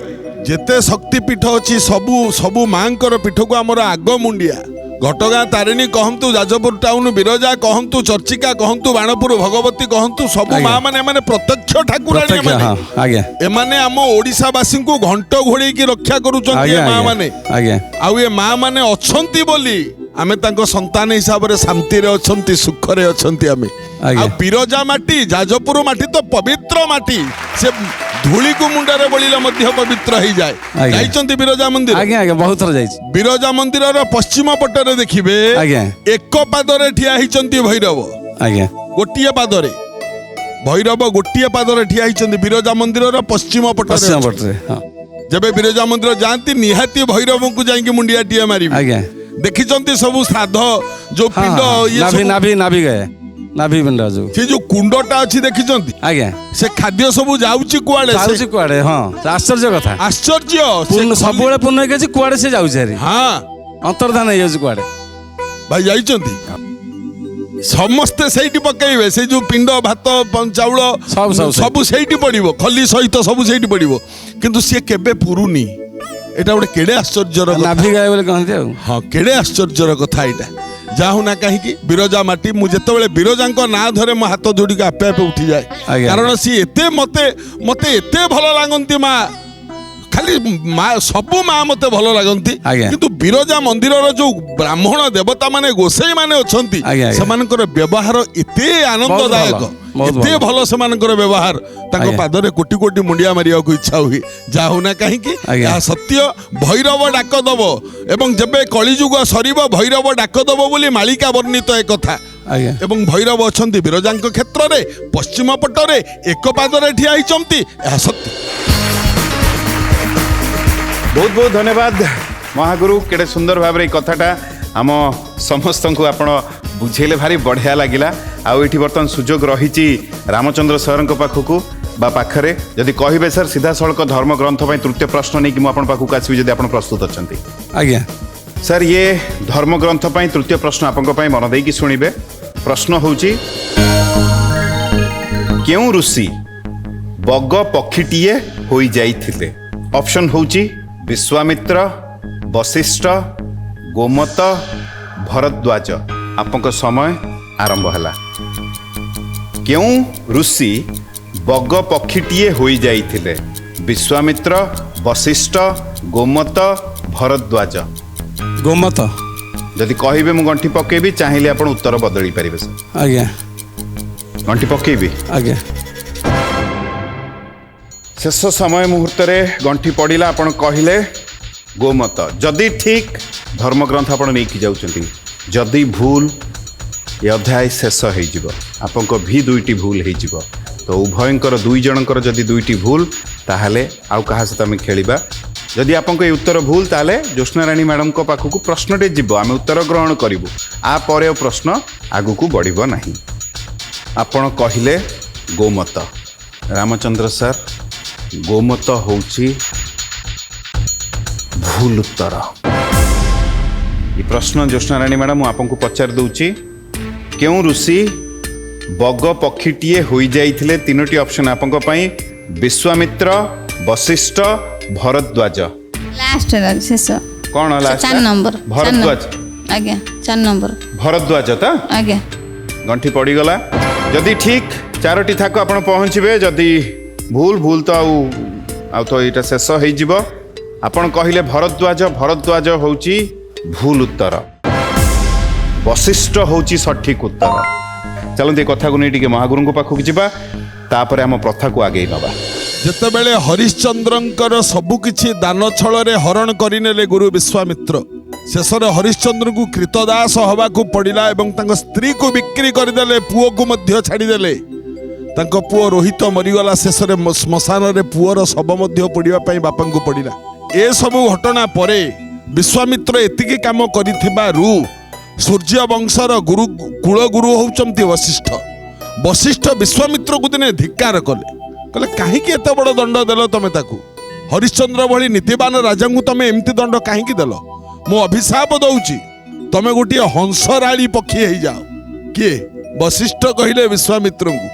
Speaker 2: ଯେତେ ଶକ୍ତିପୀଠ ଅଛି ସବୁ ସବୁ ମାଙ୍କର ପୀଠକୁ ଆମର ଆଗ ମୁଣ୍ଡିଆ। ଘଟଗାଁ ତାରିଣୀ କହନ୍ତୁ, ଯାଜପୁର ଟାଉନ ବିରଜା କହନ୍ତୁ, ଚର୍ଚ୍ଚିକା କହନ୍ତୁ, ବାଣପୁର ଭଗବତୀ କହନ୍ତୁ, ସବୁ
Speaker 4: ଆଜ୍ଞା।
Speaker 2: ମା ମାନେ ଏମାନେ ପ୍ରତ୍ୟକ୍ଷ ଠାକୁରାଣୀ
Speaker 4: ପ୍ରତ୍ୟକ୍ଷ,
Speaker 2: ଏମାନେ।
Speaker 4: ହଁ, ଆଜ୍ଞା
Speaker 2: ଏମାନେ ଆମ ଓଡ଼ିଶାବାସୀଙ୍କୁ ଘଣ୍ଟ ଘୋଡେଇକି ରକ୍ଷା କରୁଛନ୍ତି ଏ
Speaker 4: ଆଜ୍ଞା
Speaker 2: ମା
Speaker 4: ଆଜ୍ଞା
Speaker 2: ମାନେ।
Speaker 4: ଆଜ୍ଞା
Speaker 2: ଆଉ ଏ ମା ମାନେ ଅଛନ୍ତି ବୋଲି ଆମେ ତାଙ୍କ ସନ୍ତାନ ହିସାବରେ ଶାନ୍ତିରେ ଅଛନ୍ତି, ସୁଖରେ ଅଛନ୍ତି ଆମେ।
Speaker 4: ଆଜ୍ଞା।
Speaker 2: ଆଉ ବିରଜା ମାଟି, ଯାଜପୁର ମାଟି ତ ପବିତ୍ର ମାଟି, ସେ ଧୂଳିକୁ ମୁଣ୍ଡରେ ବୋଳିଲେ ମଧ୍ୟ ପବିତ୍ର ହେଇଯାଏ।
Speaker 4: ଆଜ୍ଞା।
Speaker 2: ଯାଇଛନ୍ତି ବିରଜା ମନ୍ଦିର?
Speaker 4: ଆଜ୍ଞା ଆଜ୍ଞା ବହୁତ ଥର ଯାଇଛି।
Speaker 2: ବିରଜା ମନ୍ଦିରର ପଶ୍ଚିମ ପଟରେ ଦେଖିବେ
Speaker 4: ଆଜ୍ଞା
Speaker 2: ଏକ ପାଦରେ ଠିଆ ହେଇଛନ୍ତି ଭୈରବ।
Speaker 4: ଆଜ୍ଞା
Speaker 2: ଗୋଟିଏ ପାଦରେ ଭୈରବ ଗୋଟିଏ ପାଦରେ ଠିଆ ହେଇଛନ୍ତି ବିରଜା ମନ୍ଦିରର ପଶ୍ଚିମ ପଟରେ
Speaker 4: ପଶ୍ଚିମ
Speaker 2: ଅଛନ୍ତି।
Speaker 4: ପଟରେ ହଁ
Speaker 2: ଯେବେ ବିରଜା ମନ୍ଦିର ଯାଆନ୍ତି ନିହାତି ଭୈରବଙ୍କୁ ଯାଇକି ମୁଣ୍ଡିଆଟିଏ ମାରିବେ।
Speaker 4: ଆଜ୍ଞା
Speaker 2: ଦେଖିଛନ୍ତି ସବୁ ଶ୍ରାଦ୍ଧ ଯୋଉ
Speaker 4: ହଁ
Speaker 2: ପିଣ୍ଡ ଇଏ
Speaker 4: ନାଭି
Speaker 2: ସବୁ,
Speaker 4: ନାଭି ନାଭି ଗଏ ନାଭି ପିଣ୍ଡ ଯୋଉ
Speaker 2: ସେ ଯୋଉ କୁଣ୍ଡଟା ଅଛି ଦେଖିଛନ୍ତି?
Speaker 4: ଆଜ୍ଞା
Speaker 2: ସେ ଖାଦ୍ୟ ସବୁ ଯାଉଛି କୁଆଡେ?
Speaker 4: ଯାଉଛି କୁଆଡେ? ହଁ ଆଶ୍ଚର୍ଯ୍ୟ କଥା।
Speaker 2: ଆଶ୍ଚର୍ଯ୍ୟ। ସେ
Speaker 4: ସବୁବେଳେ ପୂର୍ଣ୍ଣ ହେଇକି ଅଛି, କୁଆଡେ ସେ ଯାଉଛି ହାରି,
Speaker 2: ହଁ
Speaker 4: ଅନ୍ତର୍ଧାନ ହେଇଯାଉଛି କୁଆଡେ।
Speaker 2: ଭାଇ ଯାଇଛନ୍ତି? ସମସ୍ତେ ସେଇଠି ପକେଇବେ, ସେ ଯୋଉ ପିଣ୍ଡ ଭାତ ଚାଉଳ ସବୁ ସେଇଠି ପଡିବ, ଖଲି ସହିତ ସବୁ ସେଇଠି ପଡିବ, କିନ୍ତୁ ସିଏ କେବେ ପୁରୁନି। ଏଇଟା ଗୋଟେ କେଡେ ଆଶ୍ଚର୍ଯ୍ୟର କଥା।
Speaker 4: ନାଭି ଗାଏ ବୋଲି କହନ୍ତି ଆଉ।
Speaker 2: ହଁ କେଡେ ଆଶ୍ଚର୍ଯ୍ୟର କଥା ଏଇଟା। ଯାହୁନା କାହିଁକି ବିରଜା ମାଟି, ମୁଁ ଯେତେବେଳେ ବିରଜାଙ୍କ ନାଁ ଧରେ ମୋ ହାତ ଯୋଡ଼ିକି ଆପେ ଆପେ ଉଠିଯାଏ।
Speaker 4: ଆଜ୍ଞା।
Speaker 2: କାରଣ ସିଏ ଏତେ ମତେ ଏତେ ଭଲ ଲାଗନ୍ତି ମା, ଖାଲି ମା ସବୁ ମା ମତେ ଭଲ ଲାଗନ୍ତି।
Speaker 4: ଆଜ୍ଞା।
Speaker 2: କିନ୍ତୁ ବିରଜା ମନ୍ଦିରର ଯୋଉ ବ୍ରାହ୍ମଣ ଦେବତା ମାନେ ଗୋସେଇ ମାନେ ଅଛନ୍ତି
Speaker 4: ଆଜ୍ଞା, ଆଜ୍ଞା।
Speaker 2: ସେମାନଙ୍କର ବ୍ୟବହାର ଏତେ ଆନନ୍ଦଦାୟକ,
Speaker 4: ବହୁତ
Speaker 2: ଏତେ ଭଲ ସେମାନଙ୍କର ବ୍ୟବହାର, ତାଙ୍କ
Speaker 4: ଆଜ୍ଞା।
Speaker 2: ପାଦରେ କୋଟି କୋଟି ମୁଣ୍ଡିଆ ମାରିବାକୁ ଇଚ୍ଛା ହୁଏ। ଯାହୁନା କାହିଁକି
Speaker 4: ଆଜ୍ଞା।
Speaker 2: ଏହା ସତ୍ୟ। ଭୈରବ ଡାକ ଦବ ଏବଂ ଯେବେ କଳିଯୁଗ ସରିବ ଭୈରବ ଡାକ ଦବ ବୋଲି ମାଳିକା ବର୍ଣ୍ଣିତ ଏ କଥା।
Speaker 4: ଆଜ୍ଞା।
Speaker 2: ଏବଂ ଭୈରବ ଅଛନ୍ତି ବିରଜାଙ୍କ କ୍ଷେତ୍ରରେ ପଶ୍ଚିମ ପଟରେ ଏକ ପାଦରେ ଠିଆ ହେଇଛନ୍ତି, ଏହା ସତ୍ୟ।
Speaker 1: ବହୁତ ବହୁତ ଧନ୍ୟବାଦ ମହାଗୁରୁ, କେଡ଼େ ସୁନ୍ଦର ଭାବରେ ଏଇ କଥାଟା ଆମ ସମସ୍ତଙ୍କୁ ଆପଣ ବୁଝେଇଲେ, ଭାରି ବଢ଼ିଆ ଲାଗିଲା। ଆଉ ଏଠି ବର୍ତ୍ତମାନ ସୁଯୋଗ ରହିଛି ରାମଚନ୍ଦ୍ର ସାର୍ଙ୍କ ପାଖକୁ বা ପାଖରେ ଯଦି କହିବେ ସାର୍ ସିଧାସଳଖ ଧର୍ମଗ୍ରନ୍ଥ ପାଇଁ ତୃତୀୟ ପ୍ରଶ୍ନ ନେଇକି ମୁଁ ଆପଣଙ୍କ ପାଖକୁ ଆସିବି ଯଦି ଆପଣ ପ୍ରସ୍ତୁତ ଅଛନ୍ତି।
Speaker 4: ଆଜ୍ଞା
Speaker 1: ସାର୍ ଇଏ ଧର୍ମଗ୍ରନ୍ଥ ପାଇଁ ତୃତୀୟ ପ୍ରଶ୍ନ ଆପଣଙ୍କ ପାଇଁ ମନ ଦେଇକି ଶୁଣିବେ। ପ୍ରଶ୍ନ ହେଉଛି କେଉଁ ଋଷି ବଗ ପକ୍ଷୀଟିଏ ହୋଇଯାଇଥିଲେ? ଅପସନ୍ ହେଉଛି ବିଶ୍ୱାମିତ୍ର, ବଶିଷ୍ଠ, ଗୋମତ, ଭରଦ୍ୱାଜ। ଆପଣଙ୍କ ସମୟ ଆରମ୍ଭ ହେଲା। କେଉଁ ଋଷି ବଗ ପକ୍ଷୀଟିଏ ହୋଇଯାଇଥିଲେ? ବିଶ୍ୱାମିତ୍ର, ବଶିଷ୍ଠ, ଗୋମତ, ଭରଦ୍ୱାଜ।
Speaker 4: ଗୋମତ।
Speaker 1: ଯଦି କହିବେ ମୁଁ ଗଣ୍ଠି ପକେଇବି, ଚାହିଁଲେ ଆପଣ ଉତ୍ତର ବଦଳି ପାରିବେ ସାର୍।
Speaker 4: ଆଜ୍ଞା
Speaker 1: ଗଣ୍ଠି ପକେଇବି।
Speaker 4: ଆଜ୍ଞା
Speaker 1: ଶେଷ ସମୟ ମୁହୂର୍ତ୍ତରେ ଗଣ୍ଠି ପଡ଼ିଲା, ଆପଣ କହିଲେ ଗୋମତ। ଯଦି ଠିକ୍ ଧର୍ମଗ୍ରନ୍ଥ ଆପଣ ନେଇକି ଯାଉଛନ୍ତି, ଯଦି ଭୁଲ ଏ ଅଧ୍ୟାୟ ଶେଷ ହେଇଯିବ, ଆପଣଙ୍କ ଭି ଦୁଇଟି ଭୁଲ ହେଇଯିବ। ତ ଉଭୟଙ୍କର ଦୁଇ ଜଣଙ୍କର ଯଦି ଦୁଇଟି ଭୁଲ, ତାହେଲେ ଆଉ କାହା ସହିତ ଆମେ ଖେଳିବା। ଯଦି ଆପଣଙ୍କ ଏ ଉତ୍ତର ଭୁଲ, ତାହେଲେ ଜ୍ୟୋତ୍ସ୍ନାରାଣୀ ମ୍ୟାଡ଼ମଙ୍କ ପାଖକୁ ପ୍ରଶ୍ନଟେ ଯିବ, ଆମେ ଉତ୍ତର ଗ୍ରହଣ କରିବୁ। ଆ ପରେ ଆଉ ପ୍ରଶ୍ନ ଆଗକୁ ବଢ଼ିବ ନାହିଁ। ଆପଣ କହିଲେ ଗୋମତ। ରାମଚନ୍ଦ୍ର ସାର୍, ଗୋମତ ହେଉଛି ଭୁଲ ଉତ୍ତର। ଏ ପ୍ରଶ୍ନ ଜ୍ୟୋତ୍ସ୍ନାରାଣୀ ମ୍ୟାଡ଼ାମ ମୁଁ ଆପଣଙ୍କୁ ପଚାରି ଦେଉଛି, କେଉଁ ଋଷି ବଗ ପକ୍ଷୀଟିଏ ହୋଇଯାଇଥିଲେ? ତିନୋଟି ଅପସନ୍ ଆପଣଙ୍କ ପାଇଁ, ବିଶ୍ୱାମିତ୍ର, ବଶିଷ୍ଠ, ଭରଦ୍ୱାଜ।
Speaker 3: ଲାଷ୍ଟ ଶେଷ
Speaker 1: କ'ଣ ଲାଷ୍ଟ?
Speaker 3: 4 ନମ୍ବର।
Speaker 1: ଭରଦ୍ୱାଜ।
Speaker 3: ଆଜ୍ଞା 4 ନମ୍ବର।
Speaker 1: ଭରଦ୍ୱାଜ ତ
Speaker 3: ଆଜ୍ଞା
Speaker 1: ଗଣ୍ଠି ପଡ଼ିଗଲା। ଯଦି ଠିକ୍ ଚାରୋଟି ଥାକ ଆପଣ ପହଞ୍ଚିବେ, ଯଦି ଭୁଲ ତ ଆଉ ତ ଏଇଟା ଶେଷ ହେଇଯିବ। ଆପଣ କହିଲେ ଭରଦ୍ୱାଜ। ଭରଦ୍ୱାଜ ହେଉଛି ଭୁଲ ଉତ୍ତର। ବଶିଷ୍ଠ ହେଉଛି ସଠିକ ଉତ୍ତର। ଚାଲନ୍ତୁ ଏ କଥାକୁ ନେଇ ଟିକେ ମହାଗୁରୁଙ୍କ ପାଖକୁ ଯିବା, ତାପରେ ଆମ ପ୍ରଥାକୁ ଆଗେଇ ନେବା।
Speaker 2: ଯେତେବେଳେ ହରିଶ୍ଚନ୍ଦ୍ରଙ୍କର ସବୁକିଛି ଦାନ ଛଳରେ ହରଣ କରିନେଲେ ଗୁରୁ ବିଶ୍ୱାମିତ୍ର, ଶେଷରେ ହରିଶ୍ଚନ୍ଦ୍ରଙ୍କୁ କ୍ରୀତଦାସ ହେବାକୁ ପଡ଼ିଲା ଏବଂ ତାଙ୍କ ସ୍ତ୍ରୀକୁ ବିକ୍ରି କରିଦେଲେ, ପୁଅକୁ ମଧ୍ୟ ଛାଡ଼ିଦେଲେ। ତାଙ୍କ ପୁଅ ରୋହିତ ମରିଗଲା, ଶେଷରେ ଶ୍ମଶାନରେ ପୁଅର ଶବ ମଧ୍ୟ ପୋଡ଼ିବା ପାଇଁ ବାପାଙ୍କୁ ପଡ଼ିଲା। ଏସବୁ ଘଟଣା ପରେ ବିଶ୍ୱାମିତ୍ର ଏତିକି କାମ କରିଥିବାରୁ ସୂର୍ଯ୍ୟ ବଂଶର ଗୁରୁ କୁଳଗୁରୁ ହେଉଛନ୍ତି ବଶିଷ୍ଠ। ବଶିଷ୍ଠ ବିଶ୍ୱାମିତ୍ରକୁ ଦିନେ ଧିକ୍କାର କଲେ, କହିଲେ କାହିଁକି ଏତେ ବଡ଼ ଦଣ୍ଡ ଦେଲ ତମେ ତାକୁ? ହରିଶ୍ଚନ୍ଦ୍ର ଭଳି ନୀତିବାନ ରାଜାଙ୍କୁ ତମେ ଏମିତି ଦଣ୍ଡ କାହିଁକି ଦେଲ? ମୁଁ ଅଭିଶାପ ଦଉଛି, ତମେ ଗୋଟିଏ ହଂସରାଳି ପକ୍ଷୀ ହେଇଯାଅ। କିଏ? ବଶିଷ୍ଠ କହିଲେ ବିଶ୍ୱାମିତ୍ରଙ୍କୁ,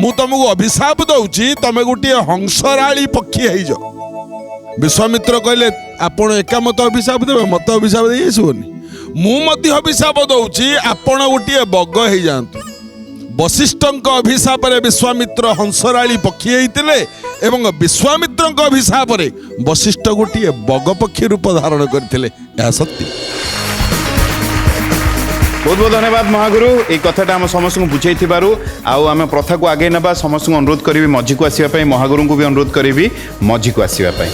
Speaker 2: ମୁଁ ତମକୁ ଅଭିଶାପ ଦଉଛି, ତମେ ଗୋଟିଏ ହଂସରାଳି ପକ୍ଷୀ ହେଇଯାଅ। ବିଶ୍ୱାମିତ୍ର କହିଲେ ଆପଣ ଏକା ମତେ ଅଭିଶାପ ଦେବେ, ମତେ ଅଭିଶାପ ଦେଇ ଆସିବନି। ମୁଁ ମଧ୍ୟ ଅଭିଶାପ ଦଉଛି, ଆପଣ ଗୋଟିଏ ବଗ ହେଇଯାଆନ୍ତୁ। ବଶିଷ୍ଠଙ୍କ ଅଭିଶାପରେ ବିଶ୍ୱାମିତ୍ର ହଂସରାଳି ପକ୍ଷୀ ହେଇଥିଲେ ଏବଂ ବିଶ୍ୱାମିତ୍ରଙ୍କ ଅଭିଶାପରେ ବଶିଷ୍ଠ ଗୋଟିଏ ବଗ ପକ୍ଷୀ ରୂପ ଧାରଣ କରିଥିଲେ। ଏହା ସତ୍ୟ।
Speaker 1: ବହୁତ ବହୁତ ଧନ୍ୟବାଦ ମହାଗୁରୁ, এই କଥାଟା ଆମ ସମସ୍ତଙ୍କୁ ବୁଝେଇଥିବାରୁ। ଆଉ ଆମେ ପ୍ରଥାକୁ ଆଗେଇ ନେବା। ସମସ୍ତଙ୍କୁ ଅନୁରୋଧ କରିବି ମଝିକୁ ଆସିବା ପାଇଁ, ମହାଗୁରୁଙ୍କୁ ବି ଅନୁରୋଧ କରିବି ମଝିକୁ ଆସିବା ପାଇଁ।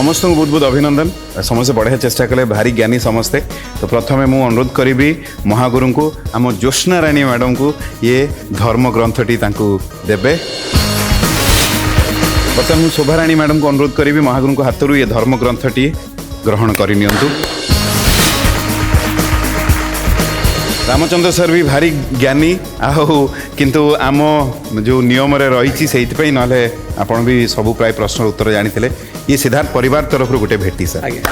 Speaker 1: ସମସ୍ତଙ୍କୁ ବହୁତ ବହୁତ ଅଭିନନ୍ଦନ। ସମସ୍ତେ ବଢ଼ିଆ ଚେଷ୍ଟା କଲେ, ଭାରି ଜ୍ଞାନୀ ସମସ୍ତେ। ତ ପ୍ରଥମେ ମୁଁ ଅନୁରୋଧ କରିବି ମହାଗୁରୁଙ୍କୁ, ଆମ ଜ୍ୟୋତ୍ସ୍ନାରାଣୀ ମ୍ୟାଡ଼ମଙ୍କୁ ଇଏ ଧର୍ମଗ୍ରନ୍ଥଟି ତାଙ୍କୁ ଦେବେ। ବର୍ତ୍ତମାନ ମୁଁ ଶୋଭାରାଣୀ ମ୍ୟାଡ଼ମଙ୍କୁ ଅନୁରୋଧ କରିବି ମହାଗୁରୁଙ୍କ ହାତରୁ ଇଏ ଧର୍ମଗ୍ରନ୍ଥଟି ଗ୍ରହଣ କରିନିଅନ୍ତୁ। ରାମଚନ୍ଦ୍ର ସାର୍ ବି ଭାରି ଜ୍ଞାନୀ, ଆଉ କିନ୍ତୁ ଆମ ଯେଉଁ ନିୟମରେ ରହିଛି ସେଇଥିପାଇଁ, ନହେଲେ ଆପଣ ବି ସବୁ ପ୍ରାୟ ପ୍ରଶ୍ନର ଉତ୍ତର ଜାଣିଥିଲେ। ଇଏ ସିଦ୍ଧାର୍ଥ ପରିବାର ତରଫରୁ ଗୋଟେ ଭେଟି ସାର୍।
Speaker 4: ଆଜ୍ଞା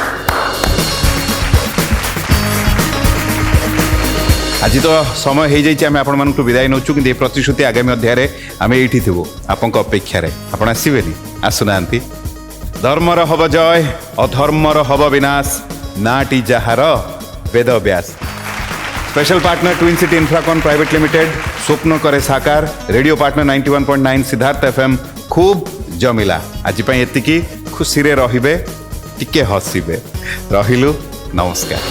Speaker 1: ଆଜି ତ ସମୟ ହେଇଯାଇଛି, ଆମେ ଆପଣମାନଙ୍କୁ ବିଦାୟ ନେଉଛୁ, କିନ୍ତୁ ଏ ପ୍ରତିଶ୍ରୁତି ଆଗାମୀ ଅଧ୍ୟାୟରେ ଆମେ ଏଇଠି ଥିବୁ ଆପଣଙ୍କ ଅପେକ୍ଷାରେ। ଆପଣ ଆସିବେନି? ଆସୁନାହାନ୍ତି। ଧର୍ମର ହବ ଜୟ, ଅଧର୍ମର ହବ ବିନାଶ, ନାଟି ଯାହାର Vedavyas. Special partner Twin City Infracon private limited, स्वप्न करे साकार। Radio partner 91.9 Siddharth FM. खूब जमिला आज एतिकी। खुशी रे रहिबे, टिके हसिबे। रहिलु, नमस्कार।